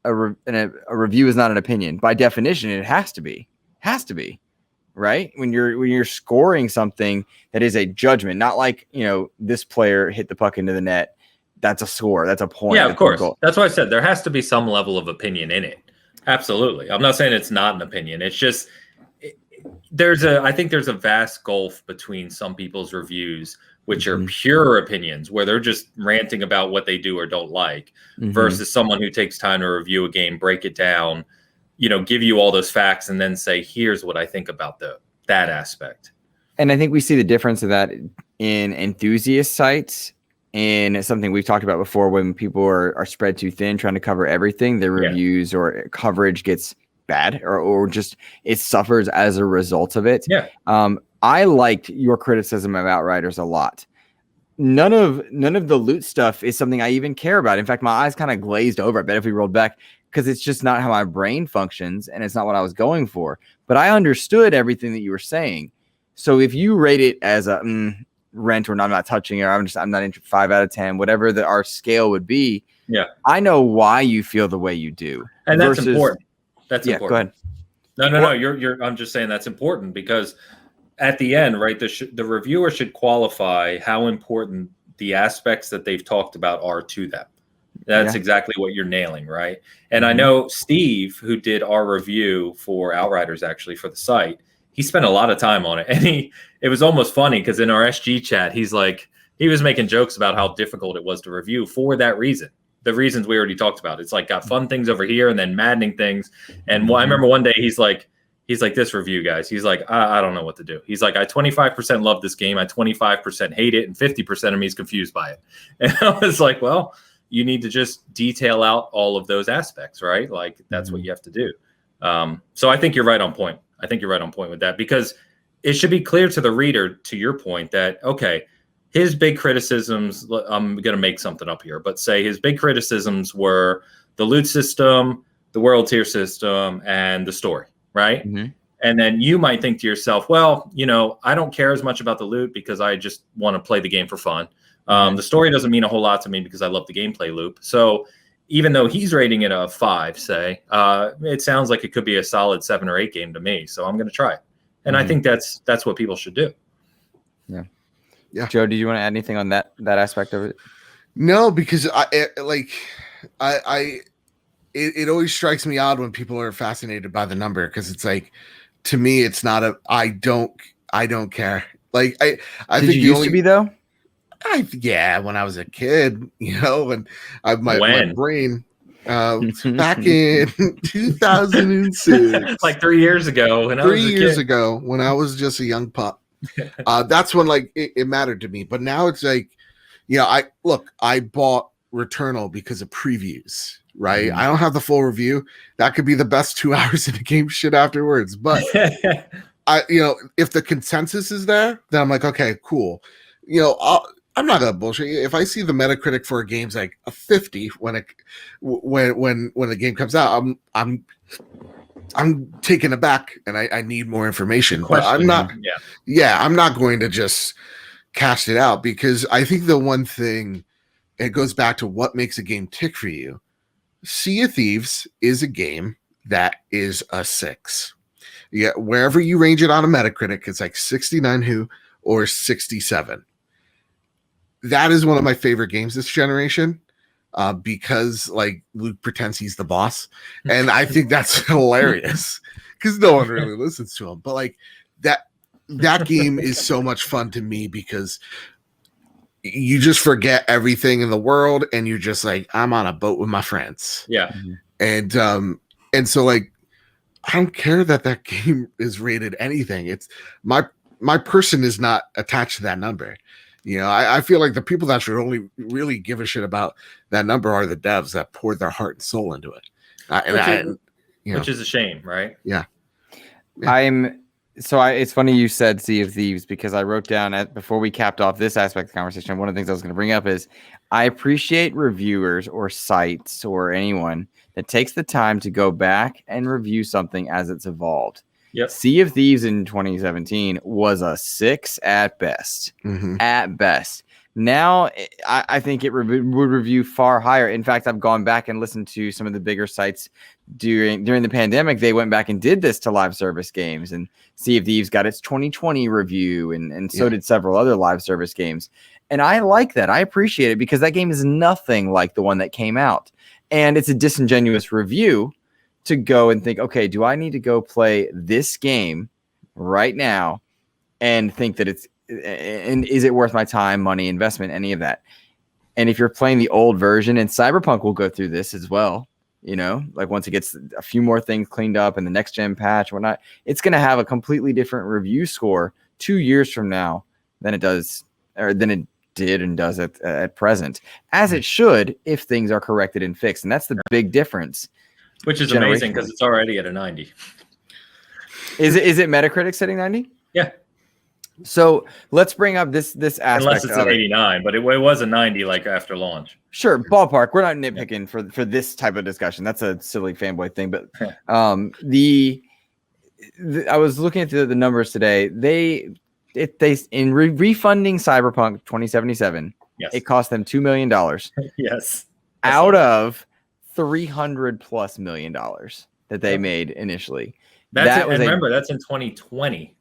a review is not an opinion. By definition, it has to be. Right? When you're scoring something that is a judgment, not like, this player hit the puck into the net. That's a score. That's a point. Yeah, of course. That's why I said there has to be some level of opinion in it. Absolutely. I'm not saying it's not an opinion. It's just I think there's a vast gulf between some people's reviews, which are pure opinions, where they're just ranting about what they do or don't like, versus someone who takes time to review a game, break it down, give you all those facts, and then say, here's what I think about that aspect. And I think we see the difference of that in enthusiast sites. And something we've talked about before, when people are spread too thin trying to cover everything, their reviews or coverage gets bad or just it suffers as a result of it. Yeah. I liked your criticism of Outriders a lot. none of the loot stuff is something I even care about. In fact, my eyes kind of glazed over. I bet if we rolled back, because it's just not how my brain functions, and it's not what I was going for. But I understood everything that you were saying. So if you rate it as a rent, or I'm not touching it, or I'm not into 5 out of 10, whatever our scale would be. Yeah, I know why you feel the way you do, and that's important. That's important. Go ahead. No. You're. I'm just saying that's important because at the end, right, the reviewer should qualify how important the aspects that they've talked about are to them. That's exactly what you're nailing, right? And I know Steve, who did our review for Outriders, actually for the site, he spent a lot of time on it, and it was almost funny because in our SG chat, he was making jokes about how difficult it was to review for that reason. The reasons we already talked about. It's like got fun things over here and then maddening things. And I remember one day he's like, this review, guys. He's like, I don't know what to do. He's like, I 25% love this game. I 25% hate it. And 50% of me is confused by it. And I was like, well, you need to just detail out all of those aspects, right? Like that's what you have to do. So I think you're right on point. I think you're right on point with that because it should be clear to the reader, to your point, that, okay, his big criticisms, I'm going to make something up here, but say his big criticisms were the loot system, the world tier system, and the story, right? Mm-hmm. And then you might think to yourself, well, I don't care as much about the loot because I just want to play the game for fun. The story doesn't mean a whole lot to me because I love the gameplay loop. So even though he's rating it a 5, say, it sounds like it could be a solid 7 or 8 game to me. So I'm going to try it. And I think that's what people should do. Yeah. Yeah. Joe, do you want to add anything on that aspect of it? No, because it always strikes me odd when people are fascinated by the number because it's like, to me, it's not I don't care. Like I think you used to be though. When I was a kid, and my brain back in 2006, like 3 years ago, when I was just a young pup. That's when it mattered to me. But now it's like, I bought Returnal because of previews, right? I don't have the full review. That could be the best 2 hours in the game shit afterwards. But if the consensus is there, then I'm like, okay, cool. I'm not gonna bullshit you. If I see the Metacritic for a game's like a 50 when the game comes out, I'm taken aback and I need more information. But I'm not. I'm not going to just cast it out because I think the one thing, it goes back to what makes a game tick for you. Sea of Thieves is a game that is a 6. Yeah, wherever you range it on a Metacritic, it's like 69 or 67. That is one of my favorite games this generation because Luke pretends he's the boss. And I think that's hilarious because no one really listens to him. But that game is so much fun to me because you just forget everything in the world and you're just like, I'm on a boat with my friends. Yeah. And so I don't care that game is rated anything. It's my person is not attached to that number. I feel like the people that should only really give a shit about that number are the devs that poured their heart and soul into it. Which is a shame, right? Yeah. It's funny you said Sea of Thieves because I wrote down before we capped off this aspect of the conversation, one of the things I was going to bring up is I appreciate reviewers or sites or anyone that takes the time to go back and review something as it's evolved. Yep. Sea of Thieves in 2017 was a 6 at best. Mm-hmm. At best. Now, I think it would review far higher. In fact, I've gone back and listened to some of the bigger sites during the pandemic. They went back and did this to live service games, and Sea of Thieves got its 2020 review, and so did several other live service games. And I like that. I appreciate it because that game is nothing like the one that came out. And it's a disingenuous review to go and think, okay, do I need to go play this game right now and think that and is it worth my time, money, investment, any of that? And if you're playing the old version, and Cyberpunk will go through this as well, once it gets a few more things cleaned up and the next gen patch or whatnot, it's going to have a completely different review score 2 years from now than it does, or than it did and does at present, as it should if things are corrected and fixed. And that's the big difference. Which is amazing because it's already at a 90. Is it Metacritic setting 90? Yeah. So let's bring up this Unless aspect it's of an it. 89, but it was a 90 like after launch. Sure, ballpark. We're not nitpicking for this type of discussion. That's a silly fanboy thing. But I was looking at the numbers today. They refunding Cyberpunk 2077. Yes. It cost them $2 million Yes. out of $300+ million that they made initially. Remember, that's in 2020.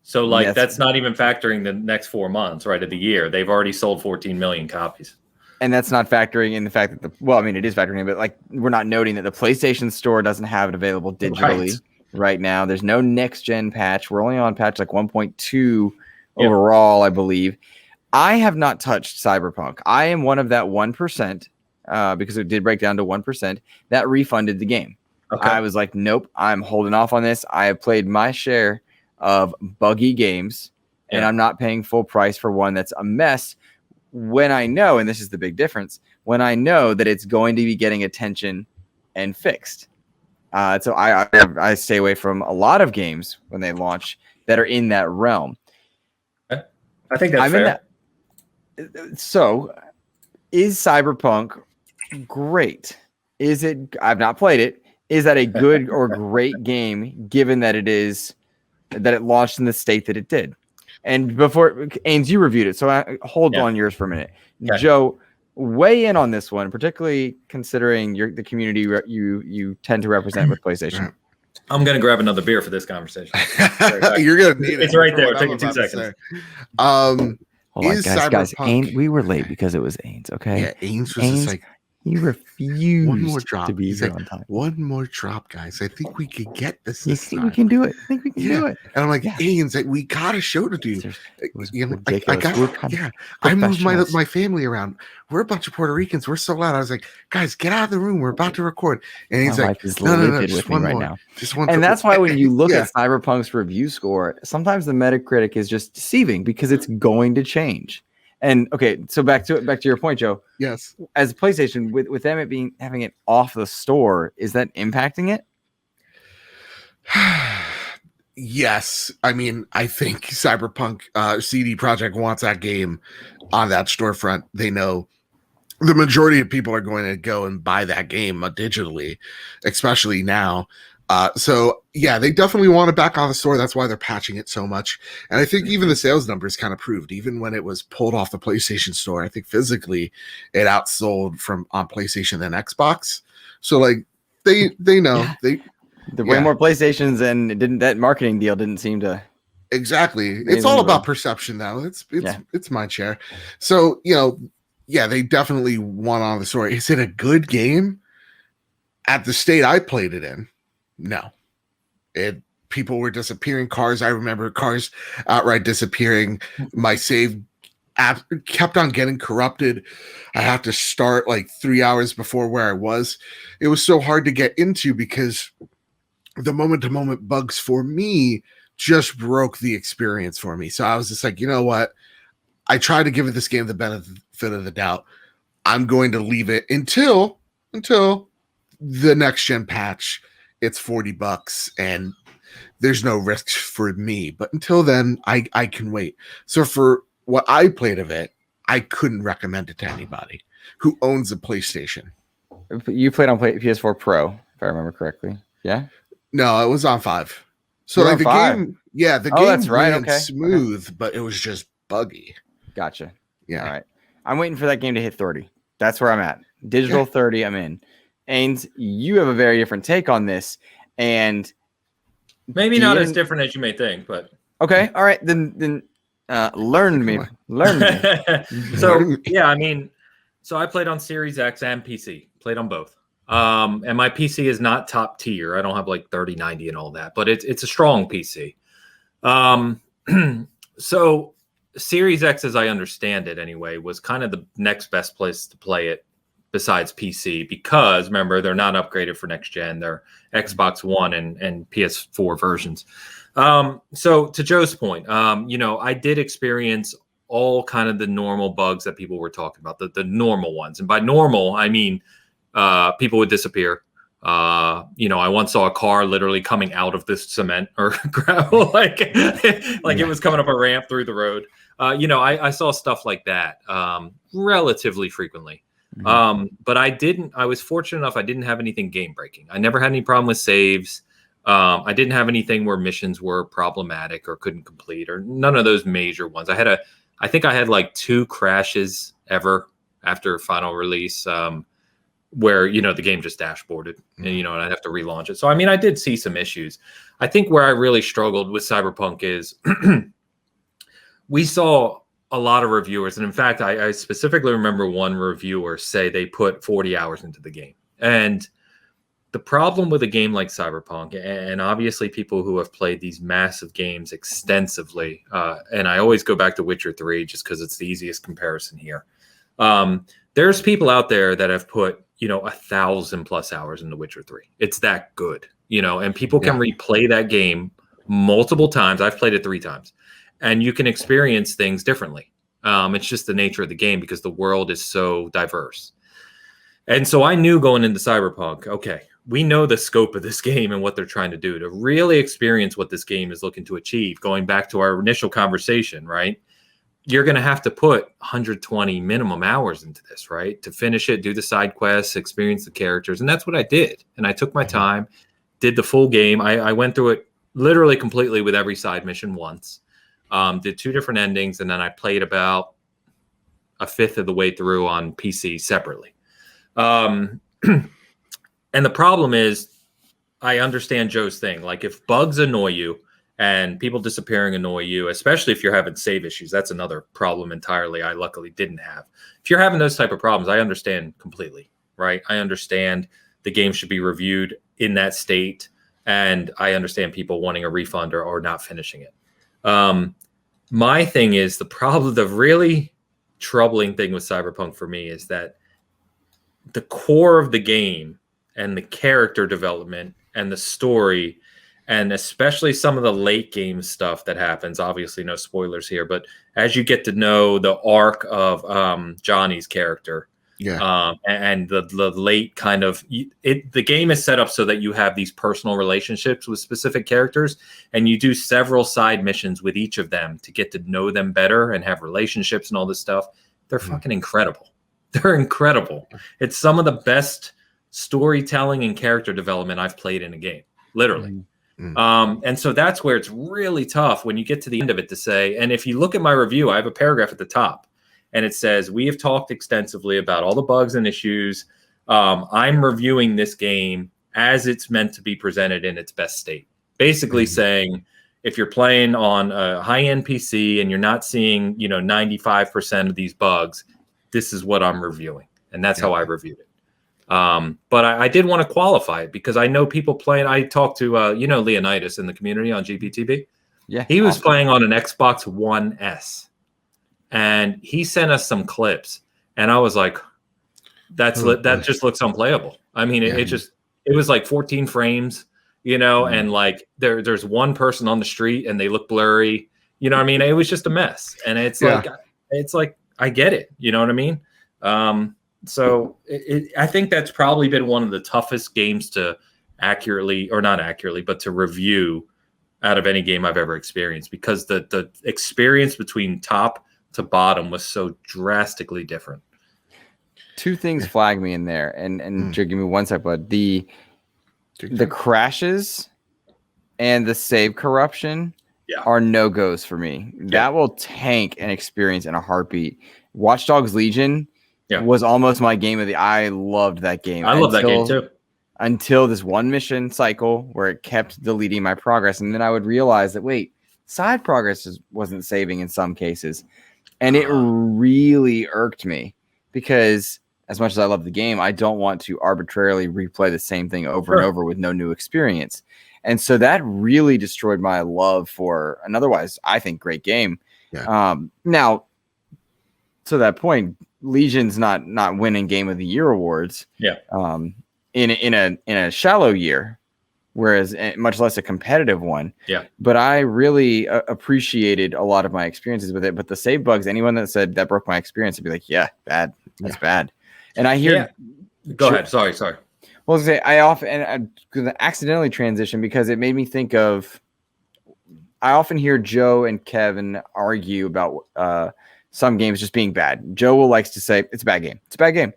So like Yes. that's not even factoring the next 4 months, right, of the year. They've already sold 14 million copies. And that's not factoring in the fact that it is factoring in, but like we're not noting that the PlayStation Store doesn't have it available digitally right now. There's no next gen patch. We're only on patch like 1.2 overall, I believe. I have not touched Cyberpunk. I am one of that 1%, because it did break down to 1% that refunded the game. Okay. I was like, nope, I'm holding off on this. I have played my share of buggy games, and I'm not paying full price for one that's a mess when I know, and this is the big difference, when I know that it's going to be getting attention and fixed. So I stay away from a lot of games when they launch that are in that realm. I think that's fair. So is Cyberpunk great? Is it? I've not played it. Is that a good or great game given that it launched in the state that it did? And before, Ains, you reviewed it, so hold on yours for a minute. Okay. Joe, weigh in on this one, particularly considering the community you tend to represent with PlayStation. I'm going to grab another beer for this conversation. You're going to need it. It's right there. Take 2 seconds. Hold on, guys. We were late because it was Ains, okay? Yeah, Ains was just like, he refused one more drop. to be He's here like, on time. One more drop, guys. I think we could get this. You think we can do it? I think we can do it. And I'm like, Ains, like, we got a show to do. Ridiculous. I moved my family around. We're a bunch of Puerto Ricans. We're so loud. I was like, guys, get out of the room. We're about to record. And he's like, no, just one more. Now. Just one. And that's why when you look at Cyberpunk's review score, sometimes the Metacritic is just deceiving because it's going to change. And okay, so back to your point, Joe. Yes. As PlayStation, with them having it off the store, is that impacting it? Yes. I mean, I think Cyberpunk CD Projekt wants that game on that storefront. They know the majority of people are going to go and buy that game digitally, especially now. So yeah, they definitely want it back on the store. That's why they're patching it so much. And I think even the sales numbers kind of proved, even when it was pulled off the PlayStation Store, I think physically it outsold on PlayStation than Xbox. So like they know way more PlayStations, and that marketing deal didn't seem to. Exactly. It's all about perception now. It's mind share. So, they definitely want on the store. Is it a good game? At the state I played it in, no. People were disappearing. Cars, I remember cars outright disappearing. My save app kept on getting corrupted. I had to start like 3 hours before where I was. It was so hard to get into because the moment-to-moment bugs for me just broke the experience for me. So I was just like, you know what? I tried to give this game the benefit of the doubt. I'm going to leave it until the next gen patch. It's $40 and there's no risks for me. But until then, I can wait. So for what I played of it, I couldn't recommend it to anybody who owns a PlayStation. You played on PS4 Pro, if I remember correctly. Yeah? No, it was on 5. So like the 5. Game, the game that's right. ran smooth, but it was just buggy. Gotcha. Yeah. All right. I'm waiting for that game to hit 30. That's where I'm at. Digital 30, I'm in. And you have a very different take on this, and maybe not as different as you may think, but okay. All right. Then learn me. So yeah, I mean, so I played on Series X and PC. Played on both. And my PC is not top tier. I don't have like 3090 and all that, but it's a strong PC. So Series X, as I understand it anyway, was kind of the next best place to play it besides PC, because remember, they're not upgraded for next gen. They're Xbox One and PS4 versions. So to Joe's point, I did experience all kind of the normal bugs that people were talking about, the normal ones. And by normal, I mean, people would disappear. I once saw a car literally coming out of this cement or gravel, like it was coming up a ramp through the road. I saw stuff like that relatively frequently. But I was fortunate enough, I didn't have anything game breaking. I never had any problem with saves. I didn't have anything where missions were problematic or couldn't complete, or none of those major ones. I think I had like 2 crashes ever after final release, where, the game just dashboarded and, and I'd have to relaunch it. So, I mean, I did see some issues. I think where I really struggled with Cyberpunk is we saw a lot of reviewers. And in fact, I specifically remember one reviewer say they put 40 hours into the game. And the problem with a game like Cyberpunk, and obviously people who have played these massive games extensively, and I always go back to Witcher 3 just because it's the easiest comparison here. There's people out there that have put 1,000+ hours into Witcher 3. It's that good, and people can replay that game multiple times. I've played it 3 times, and you can experience things differently. It's just the nature of the game because the world is so diverse. And so I knew going into Cyberpunk, okay, we know the scope of this game and what they're trying to do. To really experience what this game is looking to achieve, going back to our initial conversation, right? You're going to have to put 120 minimum hours into this, right? To finish it, do the side quests, experience the characters. And that's what I did. And I took my time, did the full game. I went through it literally completely with every side mission once, did 2 different endings. And then I played about a fifth of the way through on PC separately. And the problem is, I understand Joe's thing. Like, if bugs annoy you and people disappearing annoy you, especially if you're having save issues, that's another problem entirely I luckily didn't have. If you're having those type of problems, I understand completely, right? I understand the game should be reviewed in that state, and I understand people wanting a refund or not finishing it. My thing is, the really troubling thing with Cyberpunk for me is that the core of the game and the character development and the story, and especially some of the late game stuff that happens, obviously no spoilers here, but as you get to know the arc of Johnny's character, and the late kind of the game is set up so that you have these personal relationships with specific characters, and you do several side missions with each of them to get to know them better and have relationships and all this stuff. They're fucking incredible. They're incredible. It's some of the best storytelling and character development I've played in a game, literally. And so that's where it's really tough when you get to the end of it to say, and if you look at my review, I have a paragraph at the top and it says, we have talked extensively about all the bugs and issues. I'm reviewing this game as it's meant to be presented in its best state. Basically saying, if you're playing on a high-end PC and you're not seeing, 95% of these bugs, this is what I'm reviewing. And that's how I reviewed it. But I did want to qualify it because I know people playing. I talked to, Leonidas in the community on GPTB. Yeah. He was playing on an Xbox One S and he sent us some clips and I was like, that just looks unplayable. I mean, it was like 14 frames, and like there's one person on the street and they look blurry, what I mean? It was just a mess. And it's like, I get it. You know what I mean? So I think that's probably been one of the toughest games to to review out of any game I've ever experienced, because the experience between top to bottom was so drastically different. 2 things flag me in there, and Joe, give me 1 sec, bud. The crashes and the save corruption are no-goes for me. That will tank an experience in a heartbeat. Watchdogs Legion was almost my game of the. I loved that game. I love that game too. Until this one mission cycle where it kept deleting my progress, and then I would realize that side progress wasn't saving in some cases, and it really irked me because as much as I love the game, I don't want to arbitrarily replay the same thing over and over with no new experience, and so that really destroyed my love for an otherwise, I think, great game. Now, to that point, Legion's not winning Game of the Year awards. In a shallow year, whereas much less a competitive one. But I really appreciated a lot of my experiences with it. But the save bugs, anyone that said that broke my experience, I'd be like, bad. That's bad. And I hear. Go ahead. Sorry. Well, say I often accidentally transition because it made me think of. I often hear Joe and Kevin argue about some games just being bad. Joe will likes to say it's a bad game. It's a bad game,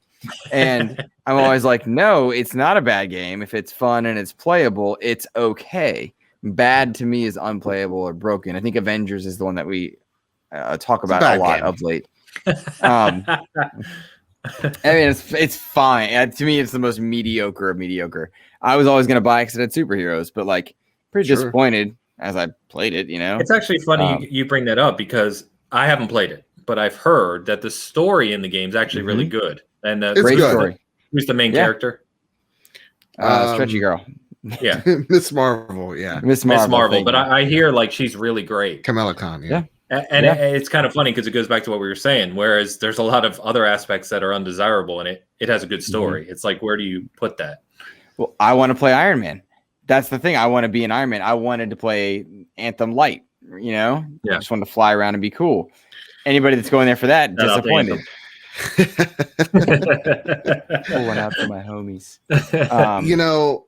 and I'm always like, no, it's not a bad game. If it's fun and it's playable, it's okay. Bad to me is unplayable or broken. I think Avengers is the one that we talk about a lot of late. I mean, it's fine. To me, it's the most mediocre of mediocre. I was always going to buy it because it had superheroes, but like pretty disappointed as I played it, you know? It's actually funny you bring that up because I haven't played it, but I've heard that the story in the game is actually really good. And It's great good. story. Who's the main character? Stretchy girl. Yeah. Miss Marvel, yeah. Miss Miss Marvel. Marvel. But I hear like she's really great. Kamala Khan, yeah. And it's kind of funny because it goes back to what we were saying, whereas there's a lot of other aspects that are undesirable and it has a good story. It's like, where do you put that? Well, I want to play Iron Man. That's the thing. I want to be an Iron Man. I wanted to play Anthem Light, you know? Yeah. I just wanted to fly around and be cool. Anybody that's going there for that, disappointed. Pull one out to my homies. You know,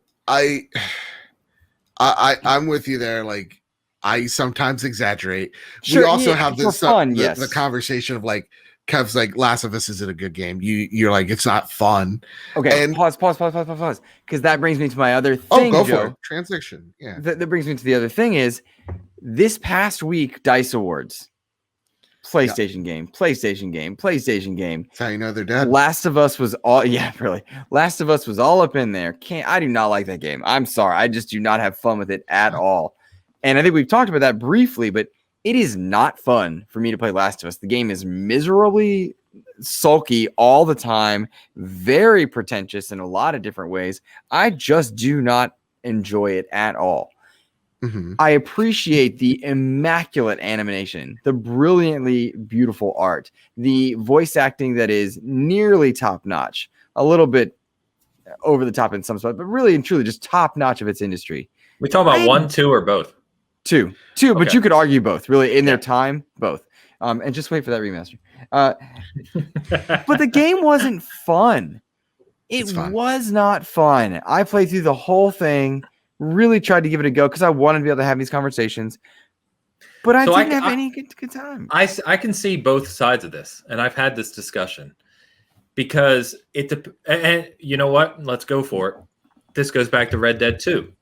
I'm with you there. Like, I sometimes exaggerate. Sure, we also have this fun, the conversation of like, Kev's like, Last of Us isn't a good game. You're like, it's not fun. Okay, and, pause. Because that brings me to my other oh, thing, go Joe. for it. Transition. Yeah. That brings me to the other thing is this past week, DICE Awards. PlayStation game. That's how you know they're dead. Last of Us was all really. Last of Us was all up in there. I do not like that game. I'm sorry. I just do not have fun with it at all. And I think we've talked about that briefly, but it is not fun for me to play Last of Us. The game is miserably sulky all the time, very pretentious in a lot of different ways. I just do not enjoy it at all. Mm-hmm. I appreciate the immaculate animation, the brilliantly beautiful art, the voice acting that is nearly top notch, a little bit over the top in some spots, but really and truly just top notch of its industry. We talk about 1, 2, or both? Two, okay. But you could argue both, really, in their time, both. And just wait for that remaster. But the game wasn't fun. It was not fun. I played through the whole thing. Really tried to give it a go because I wanted to be able to have these conversations, but I didn't have any good time. I can see both sides of this, and I've had this discussion because and you know what? Let's go for it. This goes back to Red Dead 2.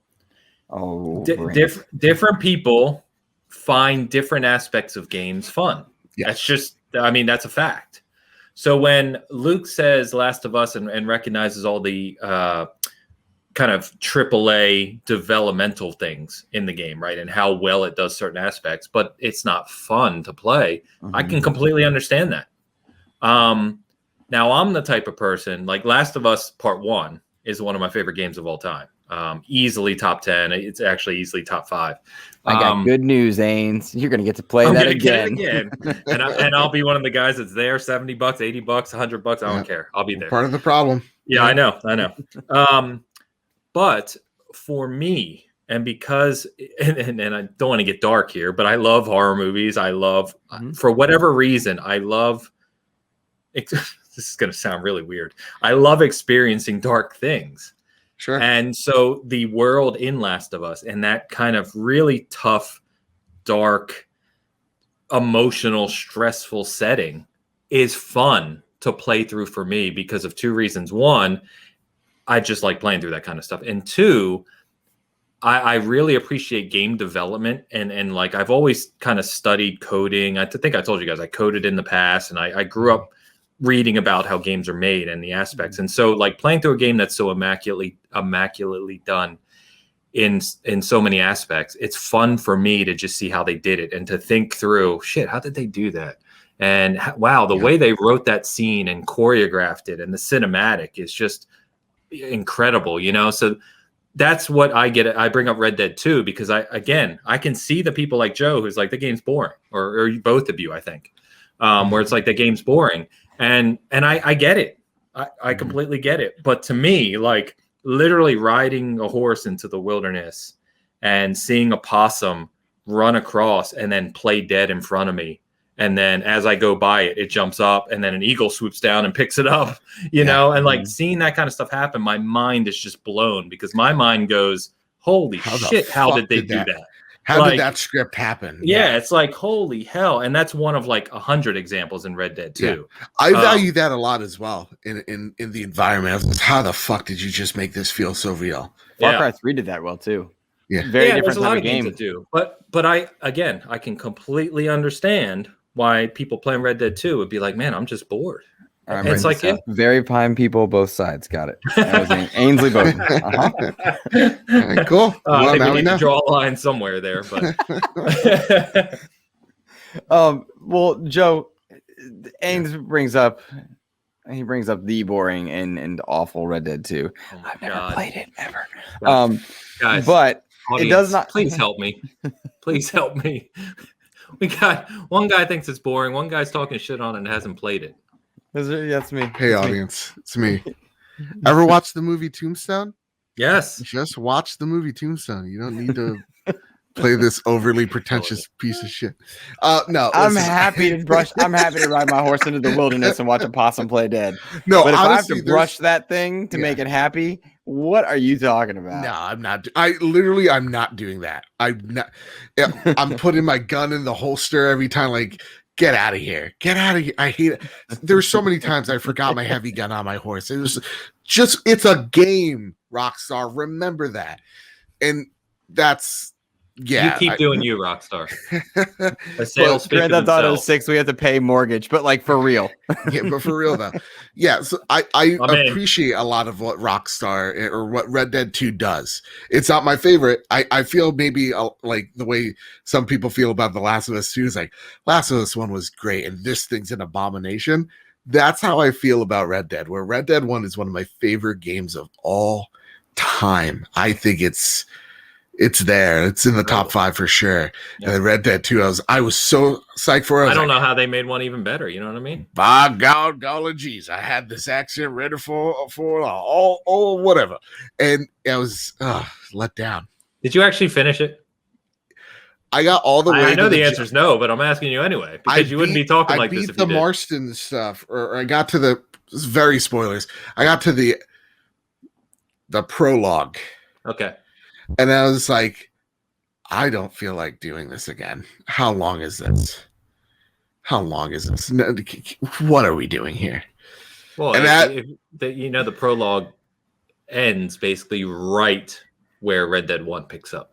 Oh, different people find different aspects of games fun. Yeah. That's just, I mean, that's a fact. So when Luke says Last of Us and recognizes all the kind of AAA developmental things in the game, right? And how well it does certain aspects, but it's not fun to play. Mm-hmm. I can completely understand that. Now I'm the type of person, like Last of Us Part 1 is one of my favorite games of all time. Easily top 10. It's actually easily top 5. I got good news, Ains. You're going to get to play that again. and I'll be one of the guys that's there, $70, $80, $100. I don't care. I'll be there. Part of the problem. Yeah, I know. But for me, and because, and I don't want to get dark here, but I love horror movies. I love, for whatever reason, I love, this is going to sound really weird. I love experiencing dark things. Sure. And so the world in Last of Us and that kind of really tough, dark, emotional, stressful setting is fun to play through for me because of two reasons. One, I just like playing through that kind of stuff. And two, I really appreciate game development. And like, I've always kind of studied coding. I think I told you guys I coded in the past, and I grew up reading about how games are made and the aspects. And so like playing through a game that's so immaculately done in so many aspects, it's fun for me to just see how they did it and to think through, shit, how did they do that? And wow, the way they wrote that scene and choreographed it and the cinematic is just incredible, you know? So that's what I get. I bring up Red Dead 2 because I can see the people like Joe who's like, the game's boring, or both of you, I think, where it's like the game's boring. And I get it. I completely get it. But to me, like literally riding a horse into the wilderness and seeing a possum run across and then play dead in front of me and then as I go by it, it jumps up, and then an eagle swoops down and picks it up, you know, and like seeing that kind of stuff happen, my mind is just blown because my mind goes, holy shit, how did they do that? How did that script happen? Yeah, it's like, holy hell. And that's one of like 100 examples in Red Dead 2. Yeah. I value that a lot as well in the environment. How the fuck did you just make this feel so real? Far Cry 3 did that well too. Yeah. Very different there's a lot type of games game. that do. But I can completely understand why people playing Red Dead 2 would be like, man, I'm just bored. It's like very fine people, both sides. Got it. That was Ainsley Bowden. Right, cool. I think we need to draw a line somewhere there. But well, Joe, Ains brings up the boring and awful Red Dead 2. Oh I've never played it ever. Guys, but audience, it does not. Please help me. Please help me. We got one guy thinks it's boring. One guy's talking shit on it and hasn't played it. That's me. Hey, audience, it's me. Ever watch the movie Tombstone? Yes. Just watch the movie Tombstone. You don't need to play this overly pretentious piece of shit. No, I'm happy to ride my horse into the wilderness and watch a possum play dead. No, but if honestly, I have to brush that thing to make it happy, what are you talking about? No, I'm not. I'm not doing that. I'm not. I'm putting my gun in the holster every time. Like, get out of here. Get out of here. I hate it. There's so many times I forgot my heavy gun on my horse. It was just, it's a game, Rockstar. Remember that. And that's, yeah. You keep doing you, Rockstar. A sales speak Grand for Theft Auto themselves. 6, we have to pay mortgage, but like for real. Yeah, but for real though. Yeah, so I appreciate a lot of what Rockstar or what Red Dead 2 does. It's not my favorite. I feel maybe like the way some people feel about The Last of Us 2 is like, Last of Us 1 was great and this thing's an abomination. That's how I feel about Red Dead, where Red Dead 1 is one of my favorite games of all time. I think it's there. It's in the top 5 for sure. Yeah. And Red Dead 2, I was so psyched for it. I don't know how they made one even better. You know what I mean? By God, golly geez, I had this accent ready for all whatever, and I was let down. Did you actually finish it? I got all the way. I know the answer is no, but I'm asking you anyway because you wouldn't be talking like this if you did. I beat the Marston stuff, or I got to the very spoilers. I got to the prologue. Okay. And I was like, I don't feel like doing this again. How long is this? What are we doing here? Well, and the prologue ends basically right where Red Dead 1 picks up.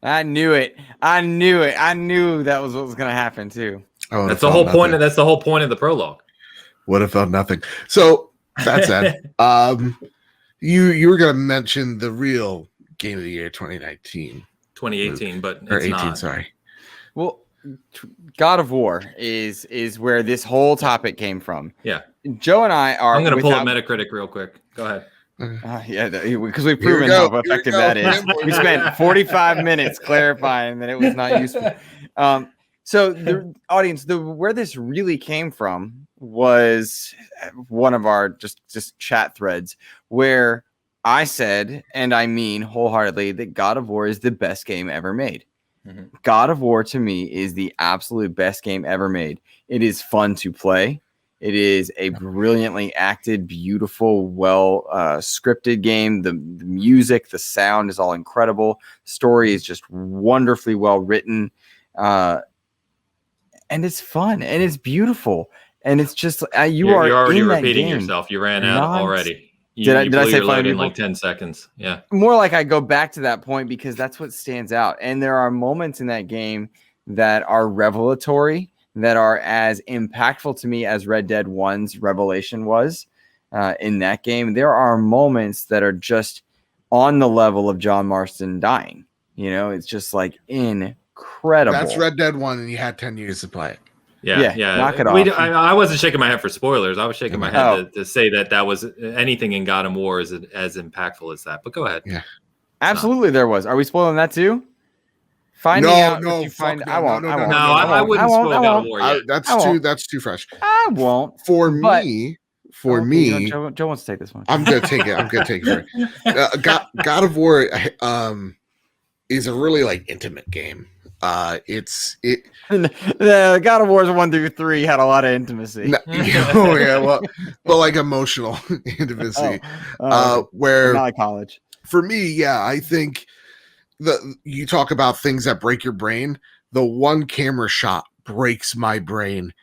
I knew it. I knew that was what was going to happen too. That's the whole point. That's the whole point of the prologue. Would have felt nothing. So that said, you were going to mention the real Game of the Year 2019. 2018, but it's 18, not. Sorry. Well, God of War is where this whole topic came from. Yeah. Joe and I are. I'm going to pull up Metacritic real quick. Go ahead. Because we've proven how effective that is. We spent 45 minutes clarifying that it was not useful. So the audience, where this really came from was one of our just chat threads where I said, and I mean wholeheartedly, that God of War is the best game ever made. Mm-hmm. God of War to me is the absolute best game ever made. It is fun to play. It is a brilliantly acted, beautiful, well scripted game. The music, the sound is all incredible. The story is just wonderfully well written. And it's fun and it's beautiful. And it's just you're already repeating yourself. You ran out already. Did I say fun in like 10 seconds? Yeah. More like I go back to that point because that's what stands out. And there are moments in that game that are revelatory, that are as impactful to me as Red Dead 1's revelation was in that game. There are moments that are just on the level of John Marston dying. You know, it's just like incredible. That's Red Dead 1 and you had 10 years to play it. Yeah. Knock it off. I wasn't shaking my head for spoilers. I was shaking my head to say that was anything in God of War is as impactful as that. But go ahead. Yeah, absolutely. There was. Are we spoiling that too? I won't. I wouldn't spoil God of War yet. That's too fresh. I won't. For me, Joe wants to take this one. I'm gonna take it. God of War is a really like intimate game. The God of Wars 1 through 3 had a lot of intimacy. Oh yeah, well, like emotional intimacy. Okay. Where Not like college. for me, yeah, I think you talk about things that break your brain. The one camera shot breaks my brain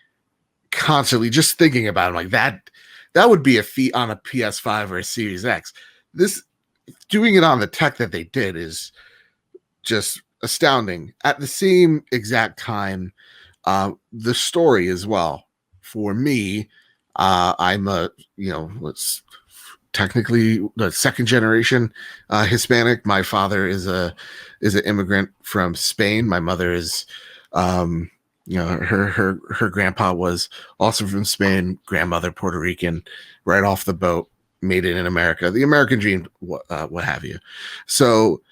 constantly. Just thinking about it, like that would be a feat on a PS5 or a Series X. This doing it on the tech that they did is just astounding. At the same exact time, the story as well. For me, I'm let's technically the second generation Hispanic. My father is an immigrant from Spain. My mother is, her grandpa was also from Spain. Grandmother Puerto Rican, right off the boat, made it in America. The American dream, what have you. So,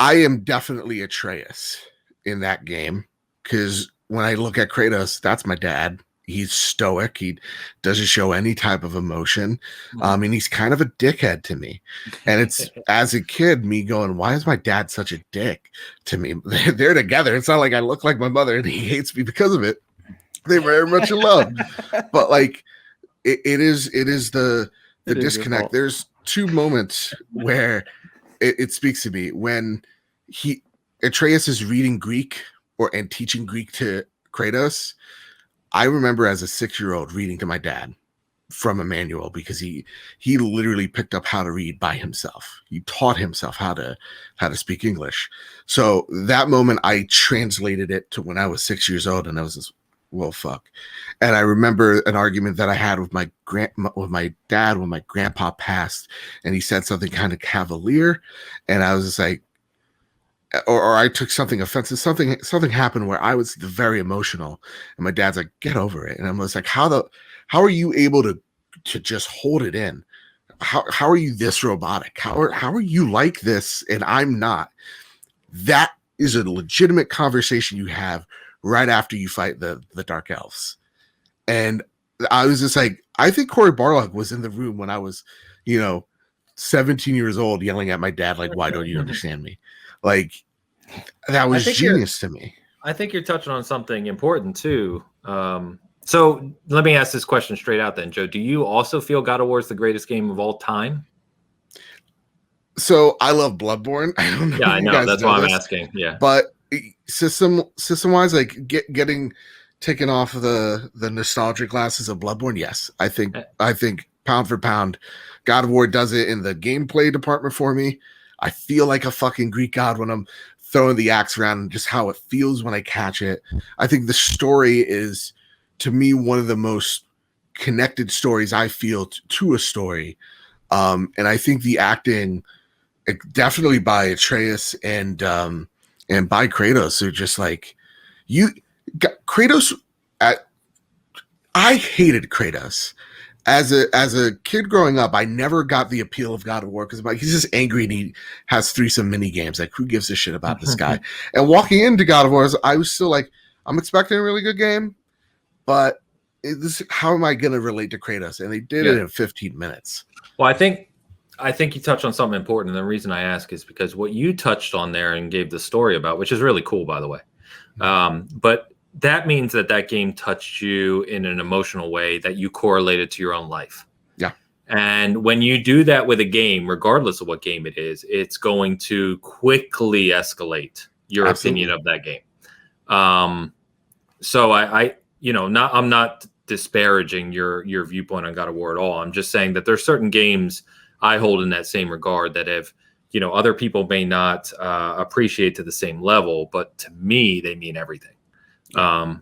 I am definitely Atreus in that game because when I look at Kratos, that's my dad. He's stoic. He doesn't show any type of emotion. And he's kind of a dickhead to me. And it's as a kid, me going, why is my dad such a dick to me? They're together. It's not like I look like my mother and he hates me because of it. They're very much in love. But like it is the disconnect. There's two moments where it speaks to me when Atreus is reading Greek and teaching Greek to Kratos. I remember as a 6-year-old reading to my dad from a manual because he literally picked up how to read by himself. He taught himself how to speak English. So that moment I translated it to when I was 6 years old, and I was just, well, fuck. And I remember an argument that I had with my dad when my grandpa passed, and he said something kind of cavalier, and I was just like, or I took something offensive. Something happened where I was very emotional, and my dad's like, "Get over it." And I was like, "How are you able to just hold it in? How are you this robotic? How are you like this and I'm not?" That is a legitimate conversation you have right after you fight the Dark Elves. And I was just like, I think Cory Barlog was in the room when I was, 17 years old, yelling at my dad, like, "Why don't you understand me?" Like, that was genius to me. I think you're touching on something important too. So let me ask this question straight out then, Joe. Do you also feel God of War is the greatest game of all time? So I love Bloodborne. I don't know. Yeah, I know. That's why I'm asking. Yeah. But system wise, like getting taken off of the nostalgic glasses of Bloodborne, yes. I think pound for pound, God of War does it in the gameplay department for me. I feel like a fucking Greek god when I'm throwing the axe around and just how it feels when I catch it. I think the story is, to me, one of the most connected stories I feel to a story. And I think the acting, definitely by Atreus and by Kratos, are just like, Kratos. I hated Kratos. As a kid growing up, I never got the appeal of God of War because he's just angry and he has threesome mini games. Like, who gives a shit about this guy? And walking into God of War, I was still like, I'm expecting a really good game, but how am I going to relate to Kratos? And they did it in 15 minutes. Well, I think you touched on something important. And the reason I ask is because what you touched on there and gave the story about, which is really cool, by the way. But that means that game touched you in an emotional way that you correlated to your own life. Yeah. And when you do that with a game, regardless of what game it is, it's going to quickly escalate your opinion of that game. So I'm not disparaging your viewpoint on God of War at all. I'm just saying that there's certain games I hold in that same regard that have, other people may not appreciate to the same level, but to me, they mean everything.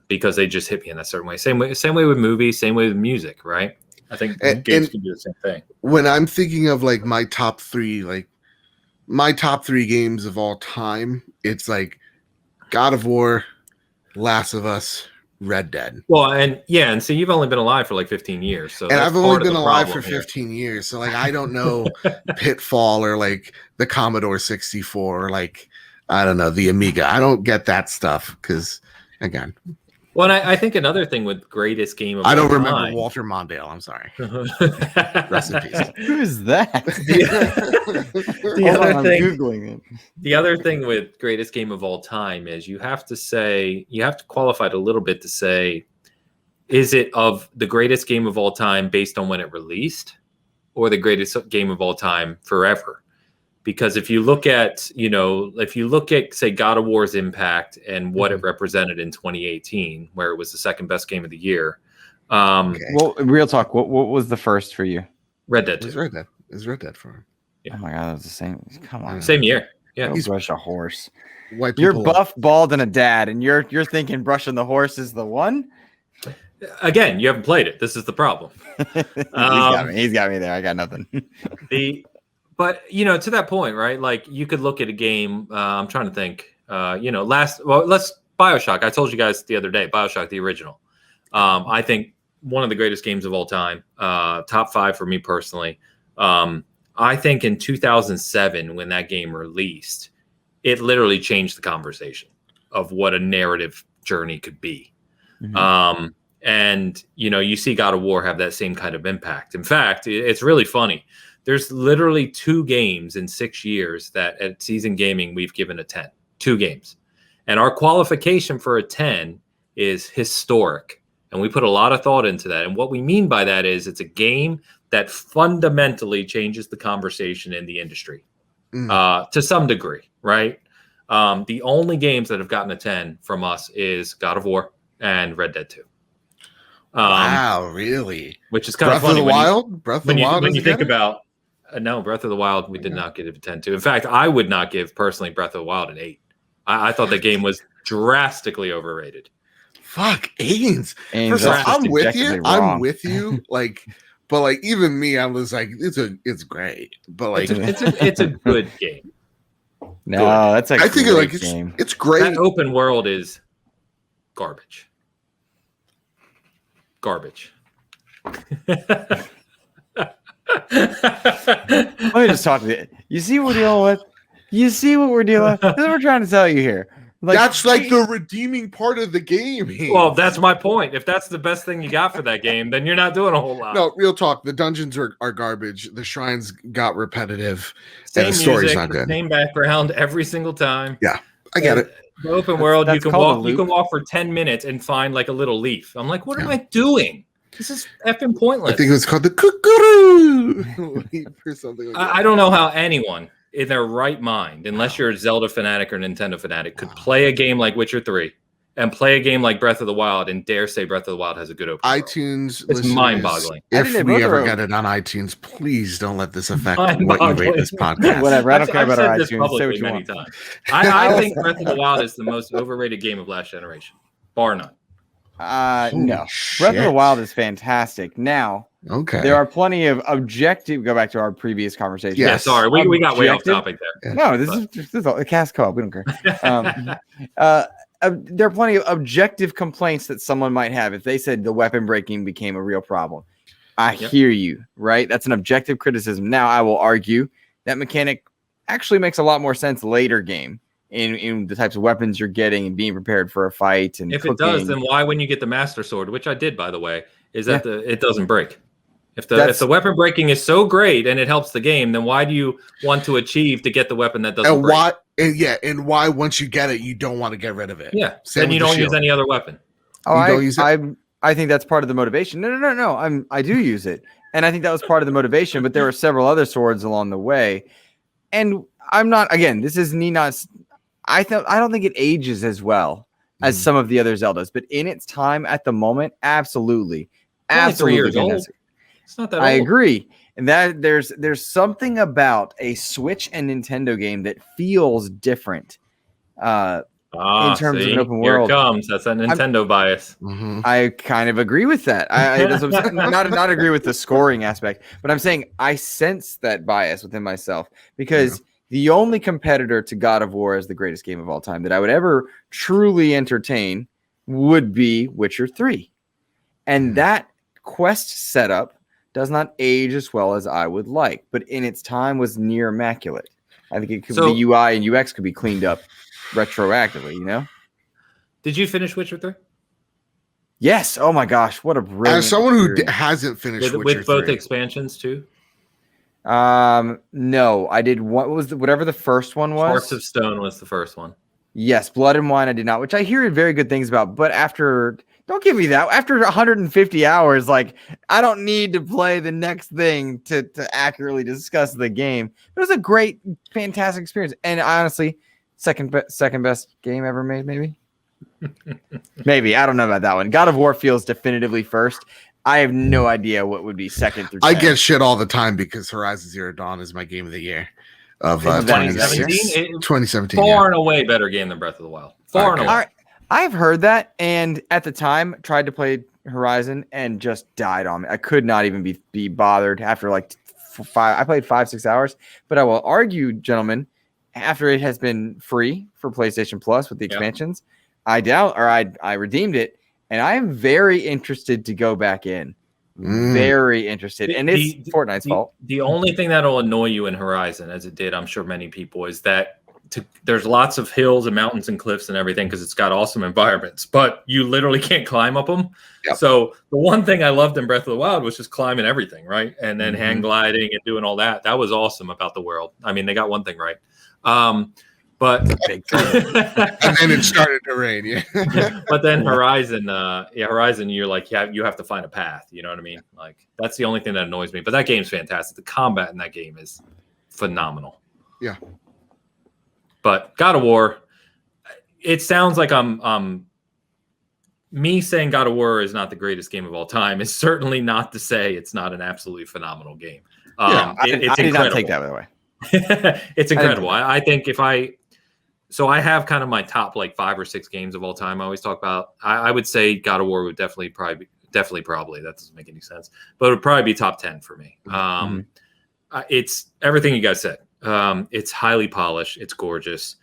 Because they just hit me in a certain way. Same way with movies, same way with music, right? I think games can do the same thing. When I'm thinking of like my top three games of all time, it's like God of War, Last of Us, Red Dead. Well, and so you've only been alive for like 15 years. So and I've only been alive for 15 years. So like I don't know Pitfall or like the Commodore 64 or like, I don't know, the Amiga. I don't get that stuff because, again. Well, I think another thing with greatest game of I don't all remember time. Walter Mondale. I'm sorry. Rest in peace. Who is that? The Hold other on, I'm thing, Googling it. the other thing with greatest game of all time is you have to qualify it a little bit to say, is it of the greatest game of all time based on when it released, or the greatest game of all time forever? Because if you look at, say, God of War's impact and what it represented in 2018, where it was the second best game of the year. Well, real talk. What was the first for you? Red Dead 2. It was Red Dead for him. Yeah. Oh my god, that was the same. Come on, Same year. Yeah. Go brush a horse. White You're people- buff, bald, and a dad, and you're thinking brushing the horse is the one. Again, you haven't played it. This is the problem. He's got me there. I got nothing. But to that point, right? Like you could look at a game. I'm trying to think. Let's Bioshock. I told you guys the other day, Bioshock, the original. I think one of the greatest games of all time. Top 5 for me personally. I think in 2007, when that game released, it literally changed the conversation of what a narrative journey could be. Mm-hmm. And you see God of War have that same kind of impact. In fact, it's really funny. There's literally 2 games in 6 years that at Season Gaming we've given a 10. 2 games. And our qualification for a 10 is historic. And we put a lot of thought into that. And what we mean by that is it's a game that fundamentally changes the conversation in the industry to some degree, right? The only games that have gotten a 10 from us is God of War and Red Dead 2. Wow, really? Which is kind of funny. Breath of the Wild. When you think about no, Breath of the Wild, we did not give it a 10 to. In fact, I would not give personally Breath of the Wild an 8. I thought the game was drastically overrated. Fuck, Ains. First of all, I'm with you. Wrong. I'm with you. But even me, I was like, it's great. But it's a good game. No, that's a I think great game. It's great. That open world is garbage. Garbage. Let me just talk to you. You see what we're dealing with? You see what we're dealing with? That's what we're trying to tell you here. That's like the redeeming part of the game. Well, that's my point. If that's the best thing you got for that game, then you're not doing a whole lot. No, real talk. The dungeons are garbage. The shrines got repetitive. Same and the story's music, not good. Same background every single time. Yeah, I get it. The open world, that's you can walk for 10 minutes and find like a little leaf. I'm like, what am I doing? This is effing pointless. I think it was called the Kukuru or something like that. I don't know how anyone in their right mind, unless you're a Zelda fanatic or Nintendo fanatic, could play a game like Witcher 3 and play a game like Breath of the Wild and dare say Breath of the Wild has a good open world. iTunes, it's mind-boggling. If we ever get it on iTunes, please don't let this affect what you rate this podcast. Whatever, I don't care about our I've said iTunes. this Say what you many want. times. I think Breath of the Wild is the most overrated game of last generation, bar none. No. Breath of the Wild is fantastic. Now, okay, there are plenty of objective. Go back to our previous conversation. Yeah, sorry, we got way off topic there. No, this is a cast co-op. We don't care. There are plenty of objective complaints that someone might have if they said the weapon breaking became a real problem. I hear you, right? That's an objective criticism. Now, I will argue that mechanic actually makes a lot more sense later game. In the types of weapons you're getting and being prepared for a fight, and if cooking. It does, then why wouldn't you get the Master Sword, which I did, by the way? Is that it doesn't break? If the weapon breaking is so great and it helps the game, then why do you want to achieve to get the weapon that doesn't break? And why once you get it, you don't want to get rid of it? Yeah, then you don't use any other weapon. Oh, I think that's part of the motivation. No. I do use it, and I think that was part of the motivation. But there were several other swords along the way, and I'm not. Again, this is Nina's. I don't think it ages as well as some of the other Zeldas, but in its time at the moment, absolutely 3 years old. It's not that old. I agree. And that there's something about a Switch and Nintendo game that feels different in terms of an open world. Here it comes. That's a Nintendo bias. Mm-hmm. I kind of agree with that. That's what I'm saying. Not agree with the scoring aspect, but I'm saying I sense that bias within myself because the only competitor to God of War as the greatest game of all time that I would ever truly entertain would be Witcher 3. And that quest setup does not age as well as I would like, but in its time was near immaculate. I think the UI and UX could be cleaned up retroactively, Did you finish Witcher 3? Yes. Oh my gosh, what a brilliant. As someone who series. hasn't finished with both 3. expansions too. No, I did. What was whatever the first one was? Hearts of Stone was the first one. Yes, Blood and Wine I did not, which I hear very good things about. But don't give me that. After 150 hours, like I don't need to play the next thing to accurately discuss the game. It was a great, fantastic experience, and honestly, second best game ever made, maybe. Maybe I don't know about that one. God of War feels definitively first. I have no idea what would be second through 10. I get shit all the time because Horizon Zero Dawn is my game of the year of 2017. Far and away better game than Breath of the Wild. Far and away. I've heard that, and at the time tried to play Horizon and just died on me. I could not even be bothered after like 5. I played 5-6 hours, but I will argue, gentlemen, after it has been free for PlayStation Plus with the expansions, I redeemed it, and I am very interested to go back in. Very interested, and it's Fortnite's fault. The only thing that'll annoy you in Horizon, as it did, I'm sure many people, is that there's lots of hills and mountains and cliffs and everything because it's got awesome environments, but you literally can't climb up them. Yep. So the one thing I loved in Breath of the Wild was just climbing everything, right? And then hang gliding and doing all that. That was awesome about the world. I mean, they got one thing right. But and then it started to rain. Yeah. But then Horizon, you're like, you have to find a path. You know what I mean? Like that's the only thing that annoys me. But that game's fantastic. The combat in that game is phenomenal. Yeah. But God of War, it sounds like me saying God of War is not the greatest game of all time is certainly not to say it's not an absolutely phenomenal game. I did not take that, by the way. It's incredible. I think so I have kind of my top like 5 or 6 games of all time I always talk about. I would say God of War would definitely probably that doesn't make any sense, but it would probably be top 10 for me. It's everything you guys said. It's highly polished. It's gorgeous.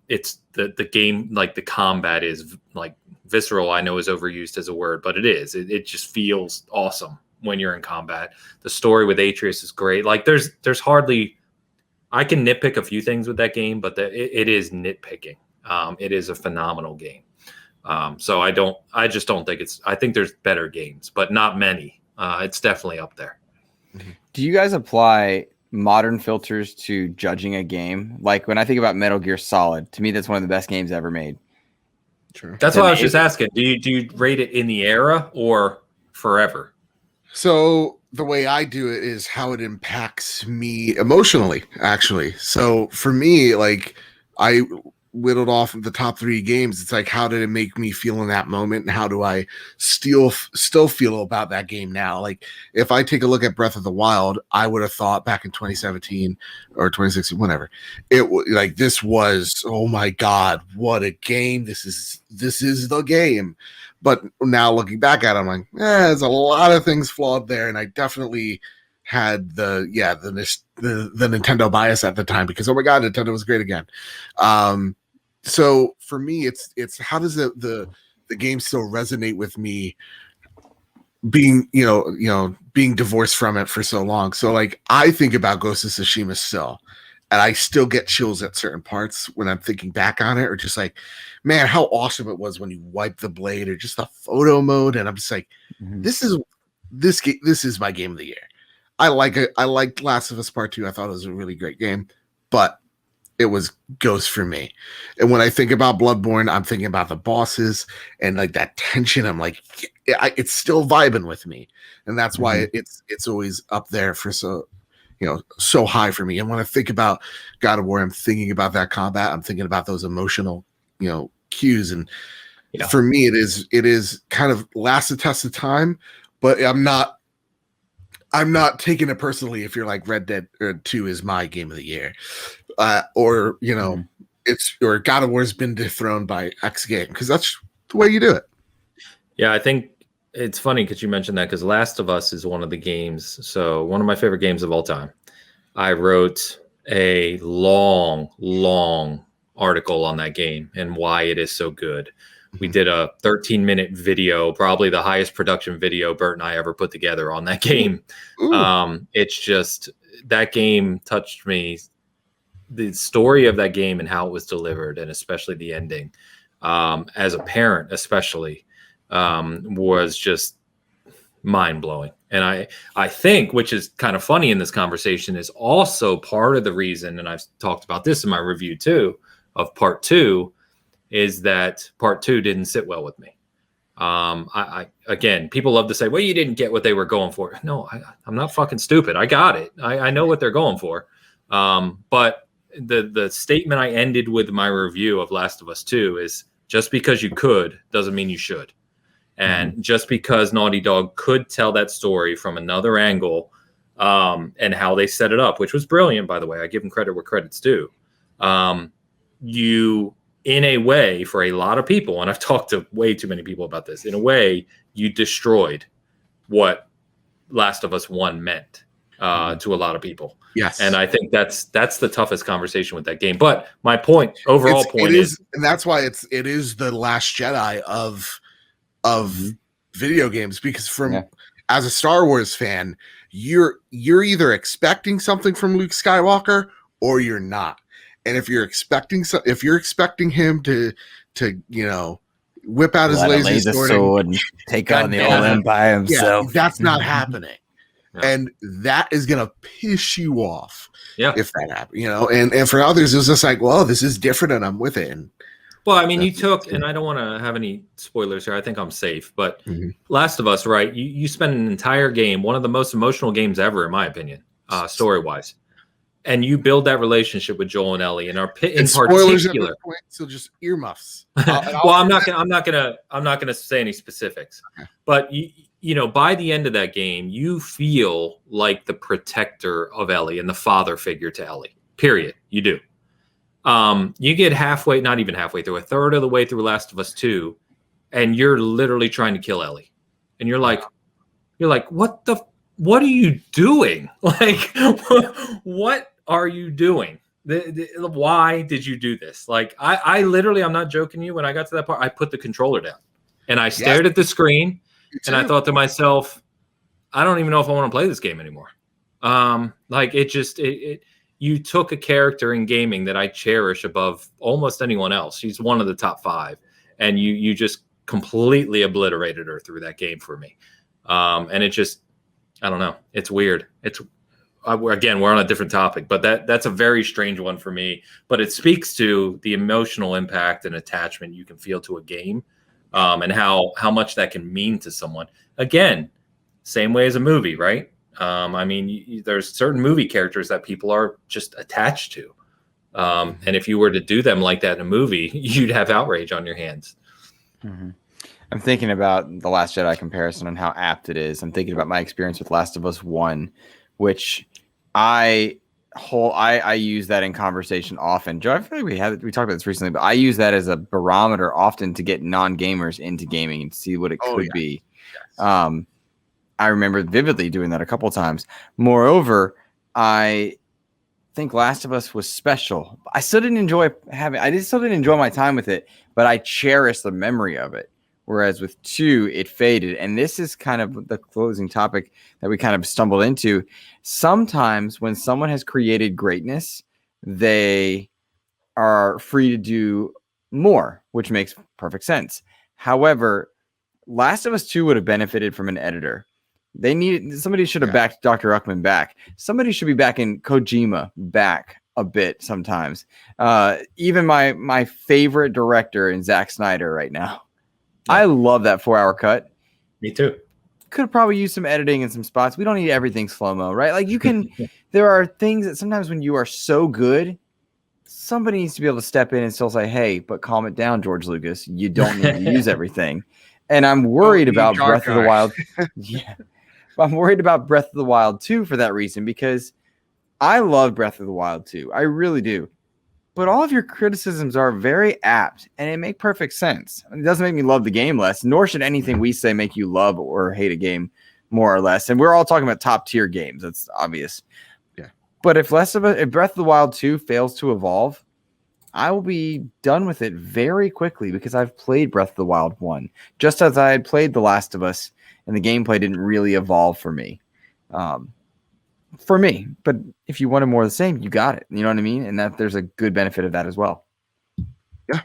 It's the game, like the combat is like visceral. I know is overused as a word, but it is. It just feels awesome when you're in combat. The story with Atreus is great. Like there's hardly. I can nitpick a few things with that game, but it is nitpicking. It is a phenomenal game. So I just don't think I think there's better games, but not many. It's definitely up there. Do you guys apply modern filters to judging a game? Like when I think about Metal Gear Solid, to me, that's one of the best games ever made. Sure. That's what I was just asking. Do you rate it in the era or forever? So the way I do it is how it impacts me emotionally, actually. So for me, like I whittled off of the top 3 games. It's like, how did it make me feel in that moment? And how do I still feel about that game now? Like if I take a look at Breath of the Wild, I would have thought back in 2017 or 2016, whatever, this was, oh my God, what a game. This is the game. But now looking back at it, I'm like, there's a lot of things flawed there. And I definitely had the Nintendo bias at the time because, oh my God, Nintendo was great again. So for me, it's how does the game still resonate with me being, being divorced from it for so long. So like I think about Ghost of Tsushima still, and I still get chills at certain parts when I'm thinking back on it, or just like, man, how awesome it was when you wipe the blade, or just the photo mode. And I'm just like, this is my game of the year. I liked Last of Us Part 2. I thought it was a really great game, but it was Ghost for me. And when I think about Bloodborne, I'm thinking about the bosses and like that tension. I'm like, it's still vibing with me. And that's why it's always up there for so high for me. And when I think about God of War, I'm thinking about that combat. I'm thinking about those emotional, cues. And for me, it is kind of last the test of time, but I'm not taking it personally if you're like Red Dead 2 is my game of the year. Or God of War's been dethroned by X game, because that's the way you do it. Yeah, I think it's funny because you mentioned that, because Last of Us is one of the games. So one of my favorite games of all time. I wrote a long article on that game and why it is so good. We did a 13-minute video, probably the highest production video Bert and I ever put together on that game. It's just, that game touched me. The story of that game and how it was delivered, and especially the ending, as a parent, especially, was just mind-blowing. And I think, which is kind of funny in this conversation, is also part of the reason, and I've talked about this in my review too, of part 2, is that part 2 didn't sit well with me. Again, people love to say, well, you didn't get what they were going for. No, I'm not fucking stupid. I got it. I know what they're going for. But the statement I ended with my review of Last of Us 2 is, just because you could doesn't mean you should. And just because Naughty Dog could tell that story from another angle, and how they set it up, which was brilliant, by the way, I give them credit where credit's due. You, in a way, for a lot of people, and I've talked to way too many people about this, in a way, you destroyed what Last of Us 1 meant to a lot of people. Yes. And I think that's the toughest conversation with that game. But my point, overall point is, and that's why it is the Last Jedi of video games, because as a Star Wars fan, you're either expecting something from Luke Skywalker or you're not. And if you're expecting him to whip out his laser sword and take on the old empire himself, that's not happening. And that is gonna piss you off if that happens, and for others it's just like, well, this is different and I'm with it. And well, I mean, you took, and I don't want to have any spoilers here, I think I'm safe, but Last of Us, right? You spend an entire game, one of the most emotional games ever, in my opinion, story-wise, and you build that relationship with Joel and Ellie, and in particular. Point, so just earmuffs. Well, I'm not gonna say any specifics, but by the end of that game, you feel like the protector of Ellie and the father figure to Ellie. Period. You do. You get halfway, not even halfway through, a third of the way through Last of Us 2, and you're literally trying to kill Ellie. And you're like, what are you doing? Like, what are you doing? Why did you do this? Like, I literally, I'm not joking you. When I got to that part, I put the controller down and I stared at the screen and I thought to myself, I don't even know if I want to play this game anymore. You took a character in gaming that I cherish above almost anyone else. She's one of the top 5, and you just completely obliterated her through that game for me. And it just, I don't know. It's weird. Again, we're on a different topic, but that's a very strange one for me. But it speaks to the emotional impact and attachment you can feel to a game, and how much that can mean to someone. Again, same way as a movie, right? I mean, there's certain movie characters that people are just attached to. And if you were to do them like that in a movie, you'd have outrage on your hands. I'm thinking about the Last Jedi comparison and how apt it is. I'm thinking about my experience with Last of Us 1, which I use that in conversation often. Joe, I feel like we talked about this recently, but I use that as a barometer often to get non-gamers into gaming and see what it could be. Yes. I remember vividly doing that a couple of times. Moreover, I think Last of Us was special. I still didn't enjoy my time with it, but I cherish the memory of it. Whereas with 2, it faded. And this is kind of the closing topic that we kind of stumbled into. Sometimes when someone has created greatness, they are free to do more, which makes perfect sense. However, Last of Us 2 would have benefited from an editor. Somebody should have backed Dr. Uckman back. Somebody should be backing Kojima back a bit sometimes. Even my favorite director in Zack Snyder right now. Yeah. I love that 4-hour cut. Me too. Could have probably used some editing in some spots. We don't need everything slow-mo, right? Like you can, there are things that sometimes when you are so good, somebody needs to be able to step in and still say, hey, but calm it down, George Lucas. You don't need to use everything. And I'm worried about Breath of the Wild. Yeah. I'm worried about Breath of the Wild 2 for that reason, because I love Breath of the Wild 2. I really do. But all of your criticisms are very apt, and it make perfect sense. It doesn't make me love the game less, nor should anything we say make you love or hate a game more or less. And we're all talking about top-tier games. That's obvious. Yeah. But if Breath of the Wild 2 fails to evolve, I will be done with it very quickly because I've played Breath of the Wild 1, just as I had played The Last of Us, and the gameplay didn't really evolve for me. But if you wanted more of the same, you got it. You know what I mean? And that there's a good benefit of that as well. Yeah.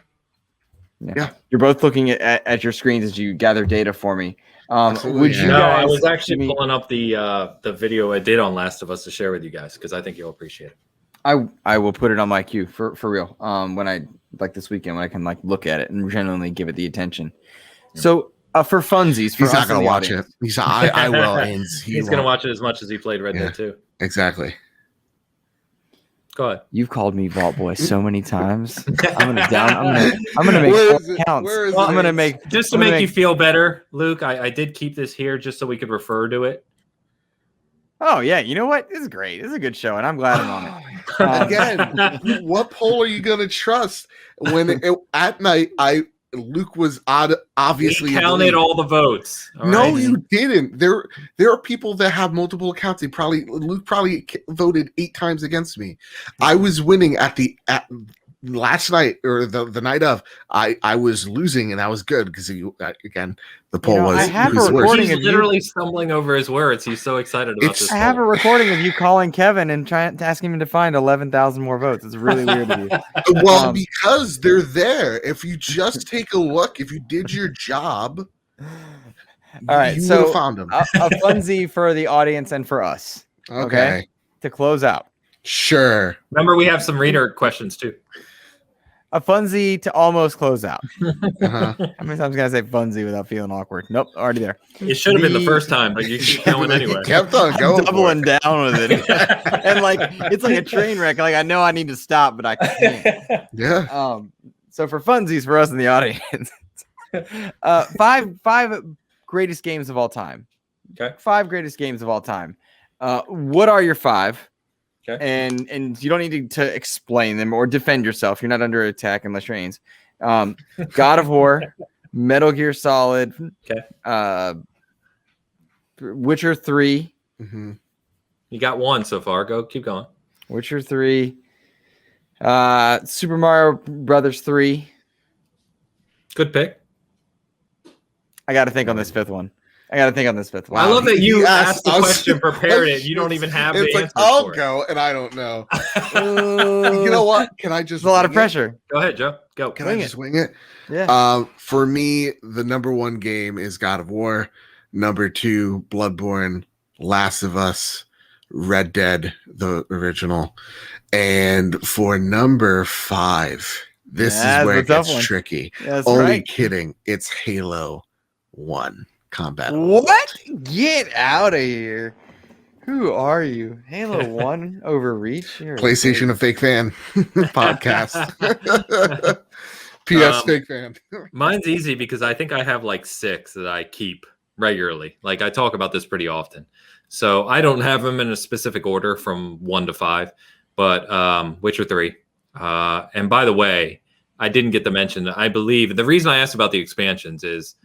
Yeah. You're both looking at your screens as you gather data for me. Absolutely, Would yeah. you No, guys I was actually give me- pulling up the video I did on Last of Us to share with you guys because I think you'll appreciate it. I will put it on my queue for real. When I like this weekend when I can like look at it and genuinely give it the attention. So for funsies, for He's not us in going to the watch audience, it. He's I will. Ains. He's going to watch it as much as he played Red Dead 2. Exactly. Go ahead. You've called me Vault Boy so many times. I'm gonna make Where four is it? counts. Where is I'm it? gonna make Just to I'm gonna make you feel better, Luke, I did keep this here just so we could refer to it. Oh yeah, you know what? This is great. This is a good show, and I'm glad I'm on it. Again, what poll are you going to trust when at night Luke was obviously He counted all the votes. all No, right? you didn't. There are people that have multiple accounts. Luke probably voted 8 times against me. I was winning at last night or the night of. I was losing and I was good because again the poll was I have who's a worse. recording He's of you. literally stumbling over his words. He's so excited about this. I have a poll. recording of you calling Kevin and trying to ask him to find 11,000 more votes. It's really weird of you. Well, because they're there. If you just take a look, if you did your job, All right, you so would have found them. a funsy for the audience and for us. Okay, To close out. sure. Remember, we have some reader questions too. A funsy to almost close out. Uh-huh. How many times can I say funsy without feeling awkward? Nope, already there. It should have been the first time, but you keep going anyway. Kept on I'm going. doubling down with it. And like it's like a train wreck. Like I know I need to stop, but I can't. Yeah. So for funsies for us in the audience, five greatest games of all time. Okay. 5 greatest games of all time. What are your 5? Okay. And you don't need to explain them or defend yourself. You're not under attack unless you're Ains. God of War, Metal Gear Solid, Okay. Witcher 3. Mm-hmm. You got one so far. Keep going. Witcher 3. Super Mario Brothers 3. Good pick. I got to think on this 5th one. I love that you He asked the I was- question, prepared it. You don't even have the It's like answer I'll for it. go, and I don't know. You know what? Can I just? There's a lot of wing it? pressure. Go ahead, Joe. Go. Can Wing I it. just wing it? Yeah. For me, the number 1 game is God of War. Number 2, Bloodborne, Last of Us, Red Dead, the original. And for number 5, this Yeah, is where it it's a tough gets one. tricky. That's Only right. kidding. It's Halo 1 Combat. What? Get out of here. Who are you? Halo 1 Overreach? You're PlayStation, a fake fan podcast. PS, fake fan. Mine's easy because I think I have like 6 that I keep regularly. Like I talk about this pretty often. So I don't have them in a specific order from 1 to 5, but Witcher 3. And by the way, I didn't get to mention, I believe the reason I asked about the expansions is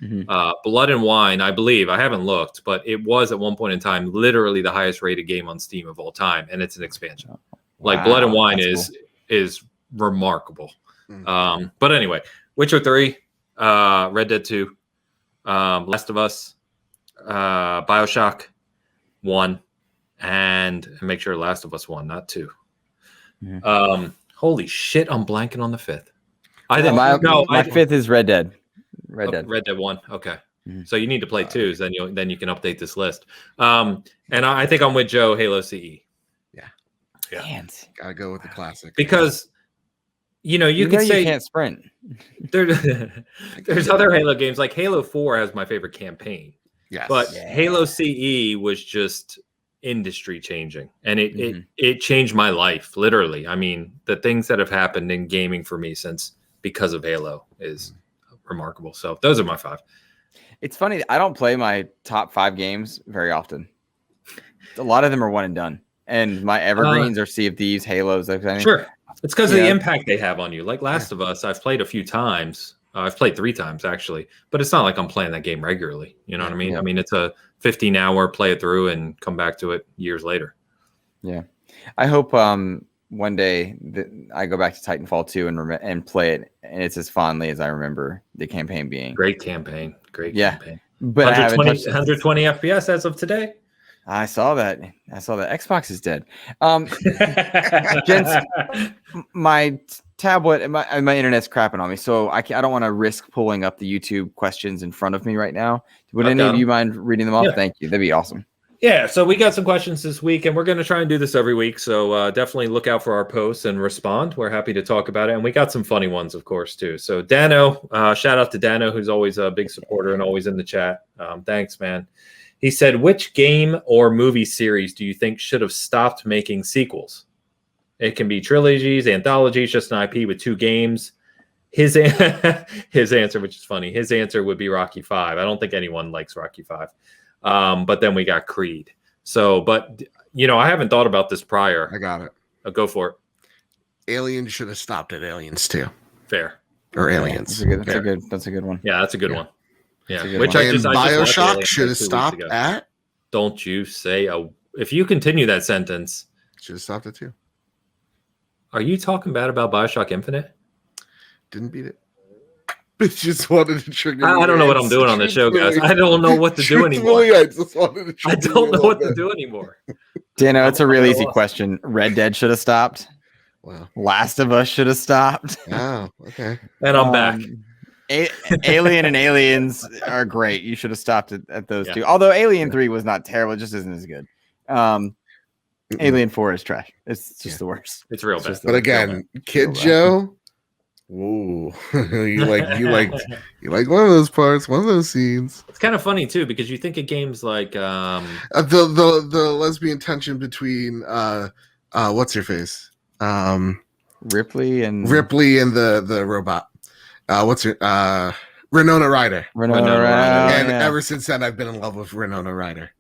Blood and Wine, I believe, I haven't looked, but it was at one point in time literally the highest rated game on Steam of all time, and it's an expansion. Like Blood and Wine is remarkable. But anyway, Witcher 3, Red Dead 2, Last of Us, Bioshock 1, and make sure Last of Us 1, not 2. Holy shit, I'm blanking on the 5th. My 5th is Red Dead. Red Dead 1. Okay. So you need to play 2s, then you can update this list. And I think I'm with Joe, Halo CE. Yeah. Man. Gotta go with the classic. Because you can say you can't sprint. there's other Halo games like Halo 4 has my favorite campaign. Yes. But Halo CE was just industry changing, and it changed my life literally. I mean, the things that have happened in gaming for me because of Halo is remarkable. So those are my 5. It's funny. I don't play my top 5 games very often. A lot of them are one and done. And my evergreens are Sea of Thieves, Halos. Sure. It's because of the impact they have on you. Like Last of Us, I've played a few times. I've played 3 times actually, but it's not like I'm playing that game regularly. You know what I mean? Yeah. I mean, it's a 15-hour play it through and come back to it years later. Yeah. I hope one day I go back to Titanfall 2 and play it, and it's as fondly as I remember the campaign being. Great campaign. Campaign. But 120 FPS as of today. I saw that. Xbox is dead. Gents, my tablet and my internet's crapping on me, so I don't want to risk pulling up the YouTube questions in front of me right now. Would any of you mind reading them off? Yeah. Thank you. That'd be awesome. Yeah, so we got some questions this week, and we're going to try and do this every week. So definitely look out for our posts and respond. We're happy to talk about it, and we got some funny ones, of course, too. So Dano, shout out to Dano, who's always a big supporter and always in the chat. Thanks, man. He said, "Which game or movie series do you think should have stopped making sequels? It can be trilogies, anthologies, just an IP with 2 games." His answer, which is funny, his answer would be Rocky V. I don't think anyone likes Rocky V. But then we got Creed. So, but, I haven't thought about this prior. I got it. Go for it. Aliens should have stopped at Aliens 2. Fair. Or Aliens. That's a good one. Yeah, that's a good one. Yeah. Which I Bioshock should have stopped at. Don't you say if you continue that sentence. Should have stopped at 2. Are you talking bad about Bioshock Infinite? Didn't beat it. Just wanted to trigger. I don't know what I'm doing on the show, guys. I don't know what to do anymore. I just wanted to trigger. I don't know what to do anymore. Dano, it's a real easy question. Red Dead should have stopped. Wow. Last of Us should have stopped. Oh, okay. And I'm back. Alien and Aliens are great. You should have stopped at those 2. Although Alien 3 was not terrible, it just isn't as good. Alien 4 is trash. It's just the worst. It's real bad. But again, Kid Joe. Whoa, you like one of those parts, one of those scenes. It's kind of funny too because you think of games like the lesbian tension between what's her face, Ripley and the robot. What's her Winona Ryder. And ever since then, I've been in love with Winona Ryder.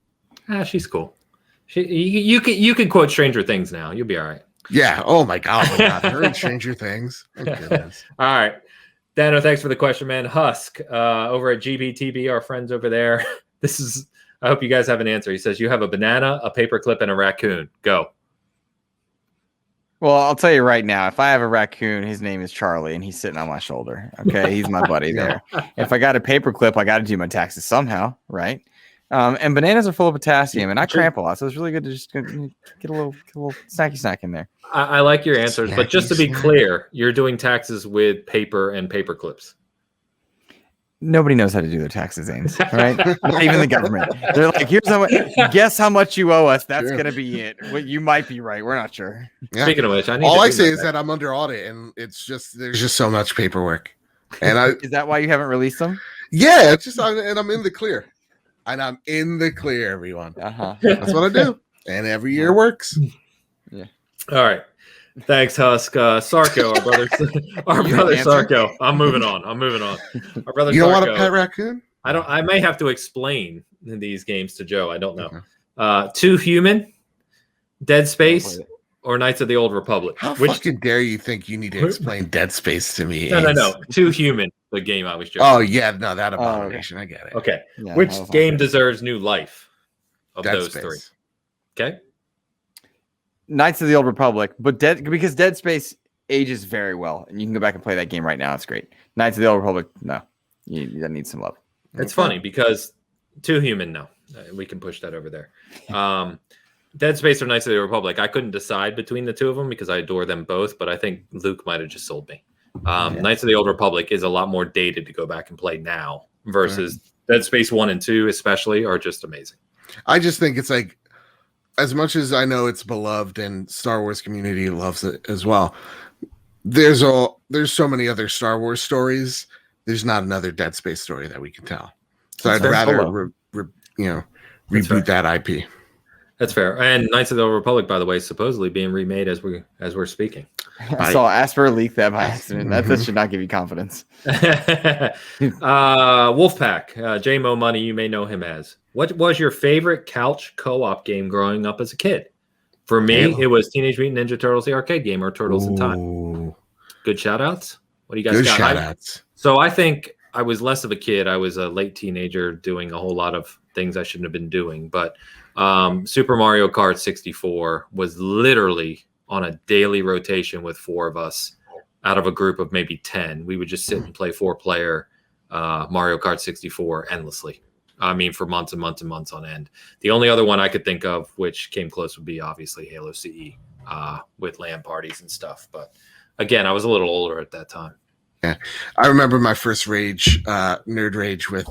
She's cool. You can quote Stranger Things now. You'll be all right. Yeah. Oh my God. Her in Stranger Things. Oh, goodness. All right. Dano, thanks for the question, man. Husk, over at GBTB, our friends over there. I hope you guys have an answer. He says, you have a banana, a paperclip, and a raccoon. Go. Well, I'll tell you right now, if I have a raccoon, his name is Charlie, and he's sitting on my shoulder. Okay. He's my buddy there. If I got a paperclip, I got to do my taxes somehow. Right. And bananas are full of potassium, and I cramp a lot, so it's really good to just get a little snacky snack in there. I like your answers, but just to be clear, you're doing taxes with paper and paper clips. Nobody knows how to do their taxes, Ains, right? Not even the government. They're like, here's how much. Guess how much you owe us. That's gonna be it. Well, you might be right. We're not sure. Yeah. Speaking of which, all I say is that I'm under audit, and there's just so much paperwork. And is that why you haven't released them? Yeah, it's just I'm in the clear. And I'm in the clear, everyone. That's what I do. And every year works. Yeah. All right. Thanks, Husk. Sarko, our brother Sarko. I'm moving on. Our brother You don't Sarko, want a pet raccoon? I may have to explain these games to Joe. I don't know. 2 Human, Dead Space, or Knights of the Old Republic. How fucking dare you think you need to explain Dead Space to me? No. 2 Human, the game I was joking. Oh, yeah. No, that abomination. I get it. Okay. Yeah, which game deserves new life of Dead those Space. 3? Okay. Knights of the Old Republic, but because Dead Space ages very well, and you can go back and play that game right now. It's great. Knights of the Old Republic, no. You need some love. It's funny because 2 Human, no. We can push that over there. Dead Space or Knights of the Republic, I couldn't decide between the 2 of them because I adore them both, but I think Luke might have just sold me. Knights of the Old Republic is a lot more dated to go back and play now versus Dead Space 1 and 2 especially are just amazing. I just think it's like, as much as I know it's beloved and Star Wars community loves it as well, there's so many other Star Wars stories. There's not another Dead Space story that we can tell. So I'd rather reboot that IP. That's fair. And Knights of the Old Republic, by the way, is supposedly being remade as we're speaking. I saw Asper leak that by accident. That should not give you confidence. Wolfpack, J-Mo Money, you may know him as. What was your favorite couch co-op game growing up as a kid? For me, it was Teenage Mutant Ninja Turtles, the arcade game, or Turtles in Time. Good shout-outs? What do you guys got? Good shout-outs. So I think I was less of a kid. I was a late teenager doing a whole lot of things I shouldn't have been doing. But Super Mario Kart 64 was literally on a daily rotation with 4 of us out of a group of maybe 10. We would just sit and play 4-player Mario Kart 64 endlessly. I mean, for months and months and months on end. The only other one I could think of which came close would be obviously Halo CE with LAN parties and stuff. But again, I was a little older at that time. Yeah, I remember my first nerd rage with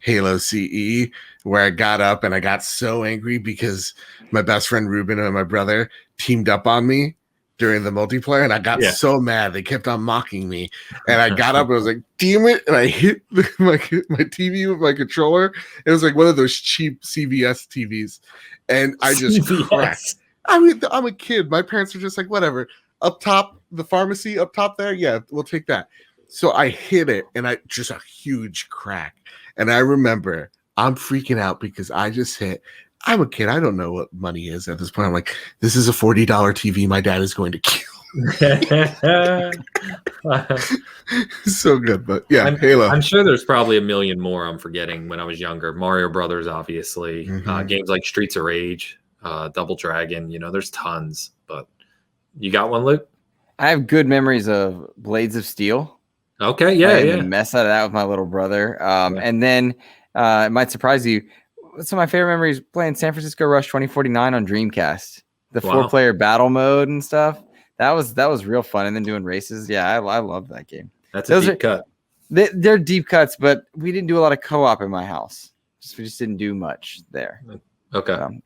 Halo CE, where I got up and I got so angry because my best friend Ruben and my brother teamed up on me during the multiplayer, and I got so mad. They kept on mocking me, and I got up and I was like, "Damn it!" And I hit my TV with my controller. It was like one of those cheap CVS TVs, and I just cracked. I mean, I'm a kid. My parents were just like, "Whatever." Up top, the pharmacy up top there, yeah, we'll take that. So I hit it, and I just a huge crack. And I remember I'm freaking out because I just hit. I'm a kid. I don't know what money is at this point. I'm like, this is a $40 TV my dad is going to kill. So good, but yeah, Halo. I'm sure there's probably a million more I'm forgetting when I was younger. Mario Brothers, obviously. Games like Streets of Rage, Double Dragon. There's tons. But you got one, Luke? I have good memories of Blades of Steel. Okay, yeah. The mess out of that with my little brother. And then it might surprise you. Some of my favorite memories playing San Francisco Rush 2049 on Dreamcast. The 4-player battle mode and stuff. That was real fun. And then doing races. Yeah, I love that game. That's a deep cut. They're deep cuts, but we didn't do a lot of co-op in my house. We just didn't do much there. Okay.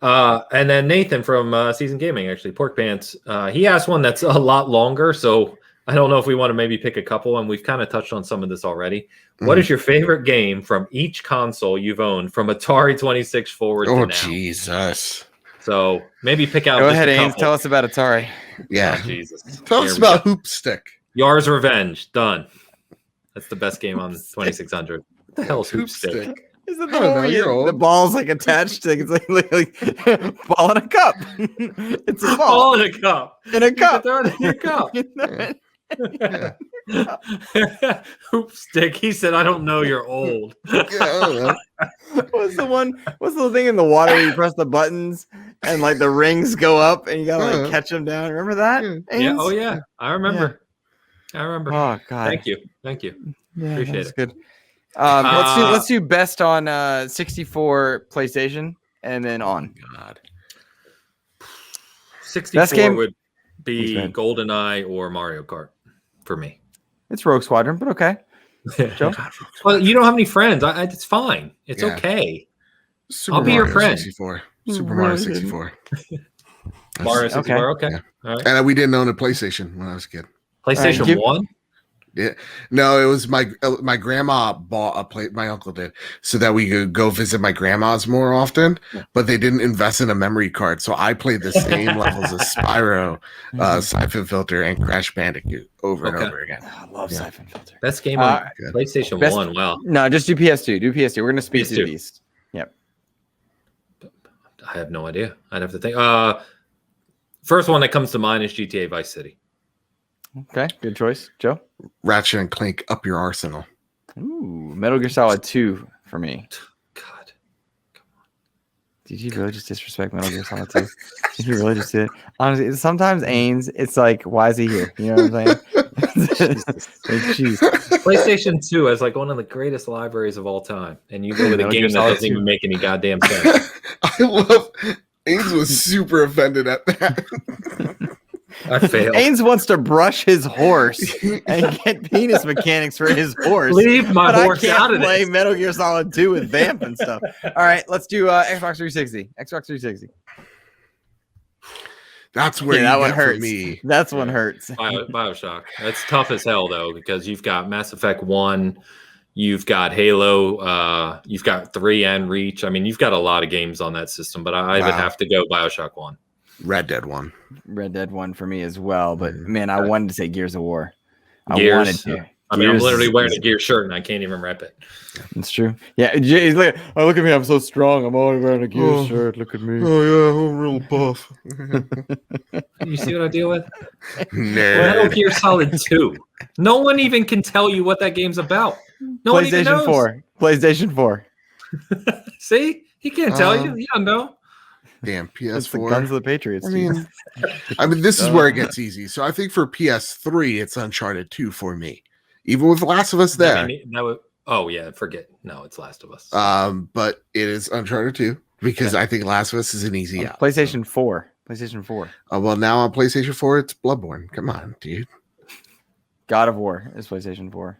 And then Nathan from Season Gaming, actually, Pork Pants, he asked one that's a lot longer, so I don't know if we want to maybe pick a couple, and we've kind of touched on some of this already. What is your favorite game from each console you've owned from Atari 26 forward to now? Oh, Jesus. So maybe pick out. Go ahead, Ains. Tell us about Atari. Yeah. Oh, Jesus. Tell us about Hoopstick. Yar's Revenge. Done. That's the best game on 2600. What the hell is Hoopstick? Is it the one where the ball's like attached to it's like ball in a cup? It's a ball in a cup. In a cup. Throw it in your cup. Hoopstick. He said, I don't know, you're old. What's the thing in the water where you press the buttons and like the rings go up and you gotta like catch them down? Remember that? Yeah. Oh yeah. I remember. Oh God. Thank you. Yeah, appreciate it. Good. Let's do best on 64 PlayStation and then on. God. 64 would be GoldenEye or Mario Kart for me. It's Rogue Squadron, but okay. Joe? Well, you don't have any friends. It's fine. It's okay. I'll be your friend. 64. Super Mario 64. Mario 64, okay. Yeah. All right. And we didn't own a PlayStation when I was a kid. PlayStation 1? Yeah, no, it was my grandma bought my uncle did, so that we could go visit my grandma's more often, but they didn't invest in a memory card. So I played the same levels as Spyro, Siphon Filter, and Crash Bandicoot over and over again. I love Siphon Filter. Best game on PlayStation 1. Wow. No, just do PS2. Do PS2. We're going to speed through these. Yep. I have no idea. I'd have to think. First one that comes to mind is GTA Vice City. Okay, good choice. Joe? Ratchet and Clank, up your arsenal. Ooh, Metal Gear Solid 2 for me. God. Come on. Did you really just disrespect Metal Gear Solid 2? Did you really just do it? Honestly, sometimes Ains, it's like, why is he here? You know what I'm saying? PlayStation 2 has like one of the greatest libraries of all time. And you go with a game that doesn't even make any goddamn sense. I love Ains was super offended at that. I failed. Ains wants to brush his horse and get penis mechanics for his horse. Leave my horse out of this. I can't play Metal Gear Solid 2 with Vamp and stuff. All right, let's do Xbox 360. Xbox 360. That's where that one hurts. For me. That's one hurts. Bioshock. That's tough as hell though, because you've got Mass Effect 1, you've got Halo, you've got 3 and Reach. I mean, you've got a lot of games on that system, but I would have to go Bioshock 1. Red Dead 1 for me as well, but man, I wanted to say Gears of War. Gears. I wanted to. I mean, I'm literally wearing a Gear shirt and I can't even rep it. It's true. Yeah, he's like, oh, look at me, I'm so strong. I'm only wearing a Gear shirt. Look at me. Oh yeah, I'm real buff. You see what I deal with? Metal Gear Solid 2. No one even can tell you what that game's about. No one even knows. PlayStation 4. See, he can't tell you. You don't know. Damn, PS4. It's the Guns of the Patriots. I mean, this is where it gets easy. So I think for PS3, it's Uncharted 2 for me. Even with Last of Us there. Forget. No, it's Last of Us. But it is Uncharted 2 because I think Last of Us is an easy out. PlayStation 4. PlayStation 4. Well, now on PlayStation 4, it's Bloodborne. Come on, dude. God of War is PlayStation 4.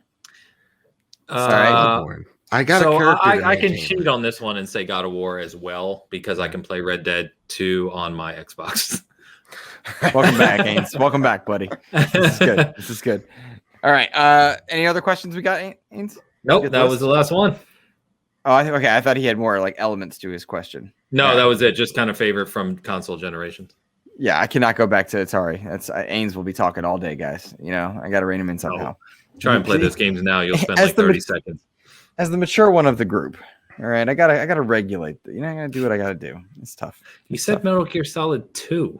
Bloodborne. I got so a character. I can cheat on this one and say God of War as well because I can play Red Dead 2 on my Xbox. Welcome back, Ains. Welcome back, buddy. This is good. This is good. All right. Any other questions we got, Ains? Nope, that was the last one. Oh, I thought he had more like elements to his question. No, that was it. Just kind of favorite from console generations. Yeah, I cannot go back to Atari. That's Ains will be talking all day, guys. You know, I got to rein him in somehow. Try and play those games now. You'll spend like 30 seconds. As the mature one of the group, all right, I gotta regulate. I gotta do what I gotta do. It's tough. You said Metal Gear Solid 2.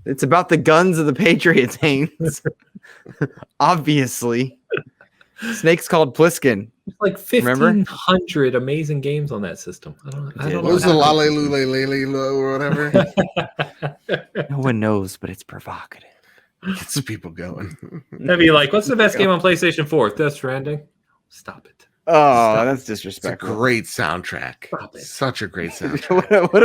It's about the guns of the Patriots, Haynes. Obviously. Snake's called Pliskin. It's like 1,500 amazing games on that system. I don't know. What was the Lale Lule Lele or whatever? No one knows, but it's provocative. Gets the people going. That'd be like, what's the best game on PlayStation 4? Death Stranding? Stop it. Oh, that's It's a disrespectful. great soundtrack. Stop it. Such a great soundtrack. what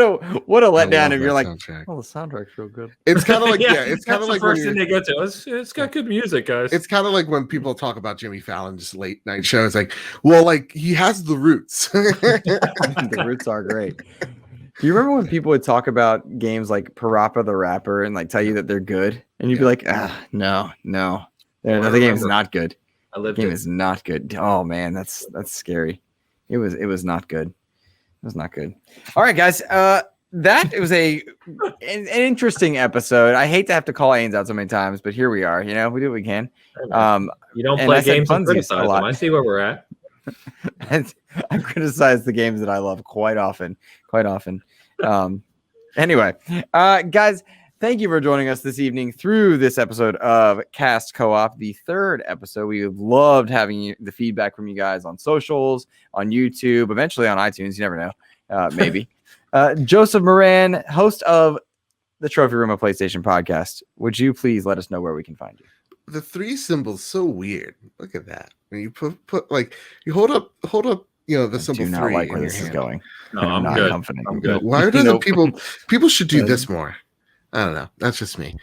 a I letdown love if you're that like, soundtrack. oh, the soundtrack's real good. It's kind of like it's kind That's of the like first when thing they go to. It's got good music, guys. it's kind of like when people talk about Jimmy Fallon's late night show. It's like, well, like he has the roots. The roots are great. Do you remember when people would talk about games like Parappa the Rapper and like tell you that they're good, and you'd be like, no, the game's not good. The game is not good. Oh man, that's scary. It was not good. It was not good. All right, guys. That was an interesting episode. I hate to have to call Ains out so many times, but here we are. You know, we do what we can. You don't play games and criticize them. I see where we're at. And I criticize the games that I love quite often. Anyway, guys, thank you for joining us this evening through this episode of Cast Co-op, the third episode. We loved having the feedback from you guys on socials, on YouTube, eventually on iTunes. You never know. Maybe. Joseph Moran, host of the Trophy Room of PlayStation podcast. Would you please let us know where we can find you? The 3 symbol's so weird. Look at that. When you put like you hold up, the symbol 3. Do not like where this is going. No, I'm good. Confident. I'm good. Why doesn't people should do this more? I don't know. That's just me.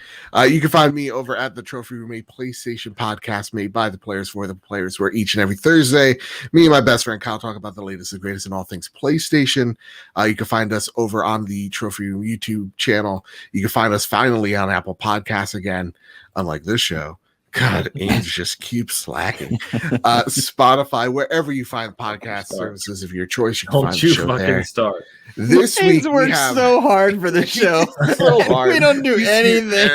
You can find me over at the Trophy Room, a PlayStation podcast made by the players for the players, where each and every Thursday, me and my best friend Kyle talk about the latest and greatest in all things PlayStation. You can find us over on the Trophy Room YouTube channel. You can find us finally on Apple Podcasts again, unlike this show. God, Ains just keeps slacking. Spotify, wherever you find podcast services of your choice, you can find the show there. Start. This week we worked have so hard for the show. so hard. We don't do anything.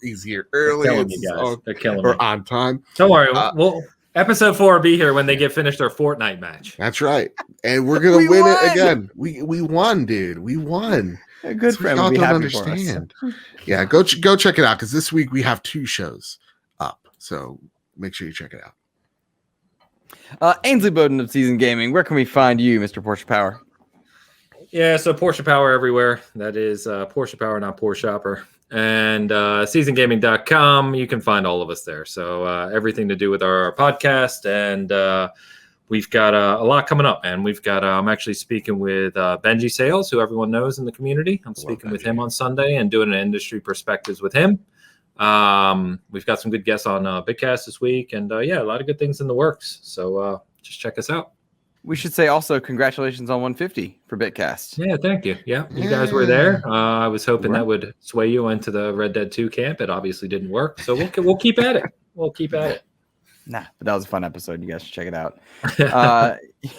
He's here early. They're killing me. Or on time. Don't worry. Episode 4 will be here when they get finished their Fortnite match. That's right. And we're gonna win it again. We won, dude. We won. A good friend will be happy for us. Yeah, go check it out because this week we have 2 shows up. So make sure you check it out. Ainsley Bowden of Season Gaming. Where can we find you, Mr. Porsche Power? Yeah, so Porsche Power everywhere. That is Porsche Power, not Porsche Shopper. And seasongaming.com, you can find all of us there. So everything to do with our podcast. And we've got a lot coming up, man. We've got, I'm actually speaking with Benji Sales, who everyone knows in the community. I'm speaking with him on Sunday and doing an industry perspectives with him. We've got some good guests on Bitcast this week. And a lot of good things in the works. So just check us out. We should say also congratulations on 150 for Bitcast. Yeah, thank you. Yeah, you guys were there. I was hoping that would sway you into the Red Dead 2 camp. It obviously didn't work, so we'll keep at it. We'll keep at it. Nah, but that was a fun episode. You guys should check it out.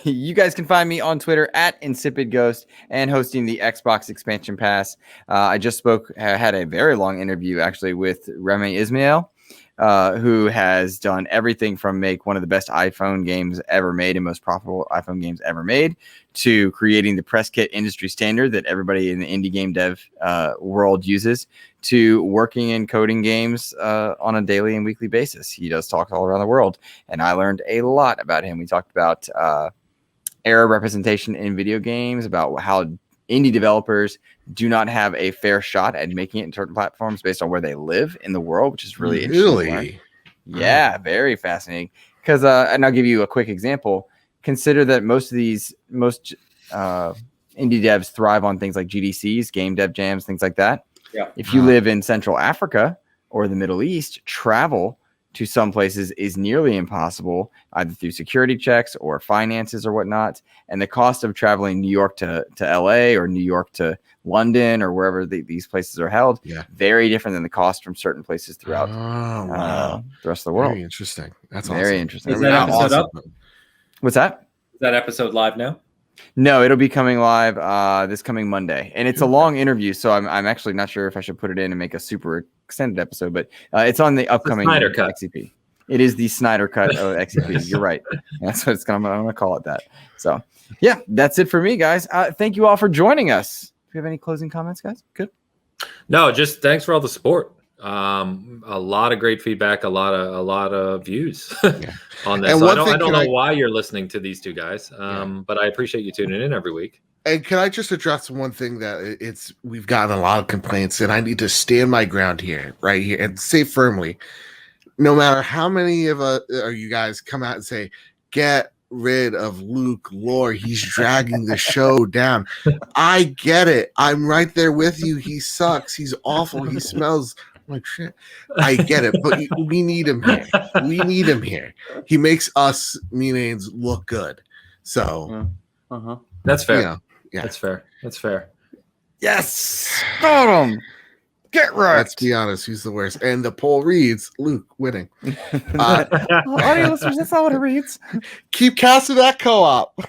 You guys can find me on Twitter at Insipid Ghost and hosting the Xbox Expansion Pass. I just had a very long interview actually with Remy Ismail. Who has done everything from make one of the best iPhone games ever made and most profitable iPhone games ever made to creating the press kit industry standard that everybody in the indie game dev world uses to working and coding games on a daily and weekly basis. He does talk all around the world, and I learned a lot about him. We talked about era representation in video games, about how indie developers do not have a fair shot at making it in certain platforms based on where they live in the world, which is really interesting. Yeah, very fascinating. Because, and I'll give you a quick example. Consider that most indie devs thrive on things like GDCs, game dev jams, things like that. Yeah. If you live in Central Africa or the Middle East, travel to some places is nearly impossible, either through security checks or finances or whatnot. And the cost of traveling New York to LA or New York to London or wherever these places are held, very different than the cost from certain places throughout the rest of the world. Very interesting. That's very awesome. interesting. Is that episode up? What's that? Is that episode live now? No, it'll be coming live this coming Monday, and it's a long interview, so I'm actually not sure if I should put it in and make a super extended episode, but it's on the upcoming Snyder Cut. XCP. It is the Snyder Cut of XCP. You're right. That's what I'm going to call it that. So, yeah, that's it for me, guys. Thank you all for joining us. Do you have any closing comments, guys? Good. No, just thanks for all the support. A lot of great feedback, a lot of views on this. And So one I thing don't know why you're listening to these two guys, but I appreciate you tuning in every week. And can I just address one thing that we've gotten a lot of complaints, and I need to stand my ground here, right here, and say firmly, no matter how many of you guys come out and say, get rid of Luke Lore, he's dragging the show down. I get it. I'm right there with you. He sucks. He's awful. He smells like shit. I get it, but we need him here. We need him here. He makes us meanings look good. So that's fair. Yeah. That's fair. That's fair. Yes. Got him. Get right. Let's be honest. Who's the worst? And the poll reads Luke winning. Audio listeners, that's not what it reads. Keep casting that co-op.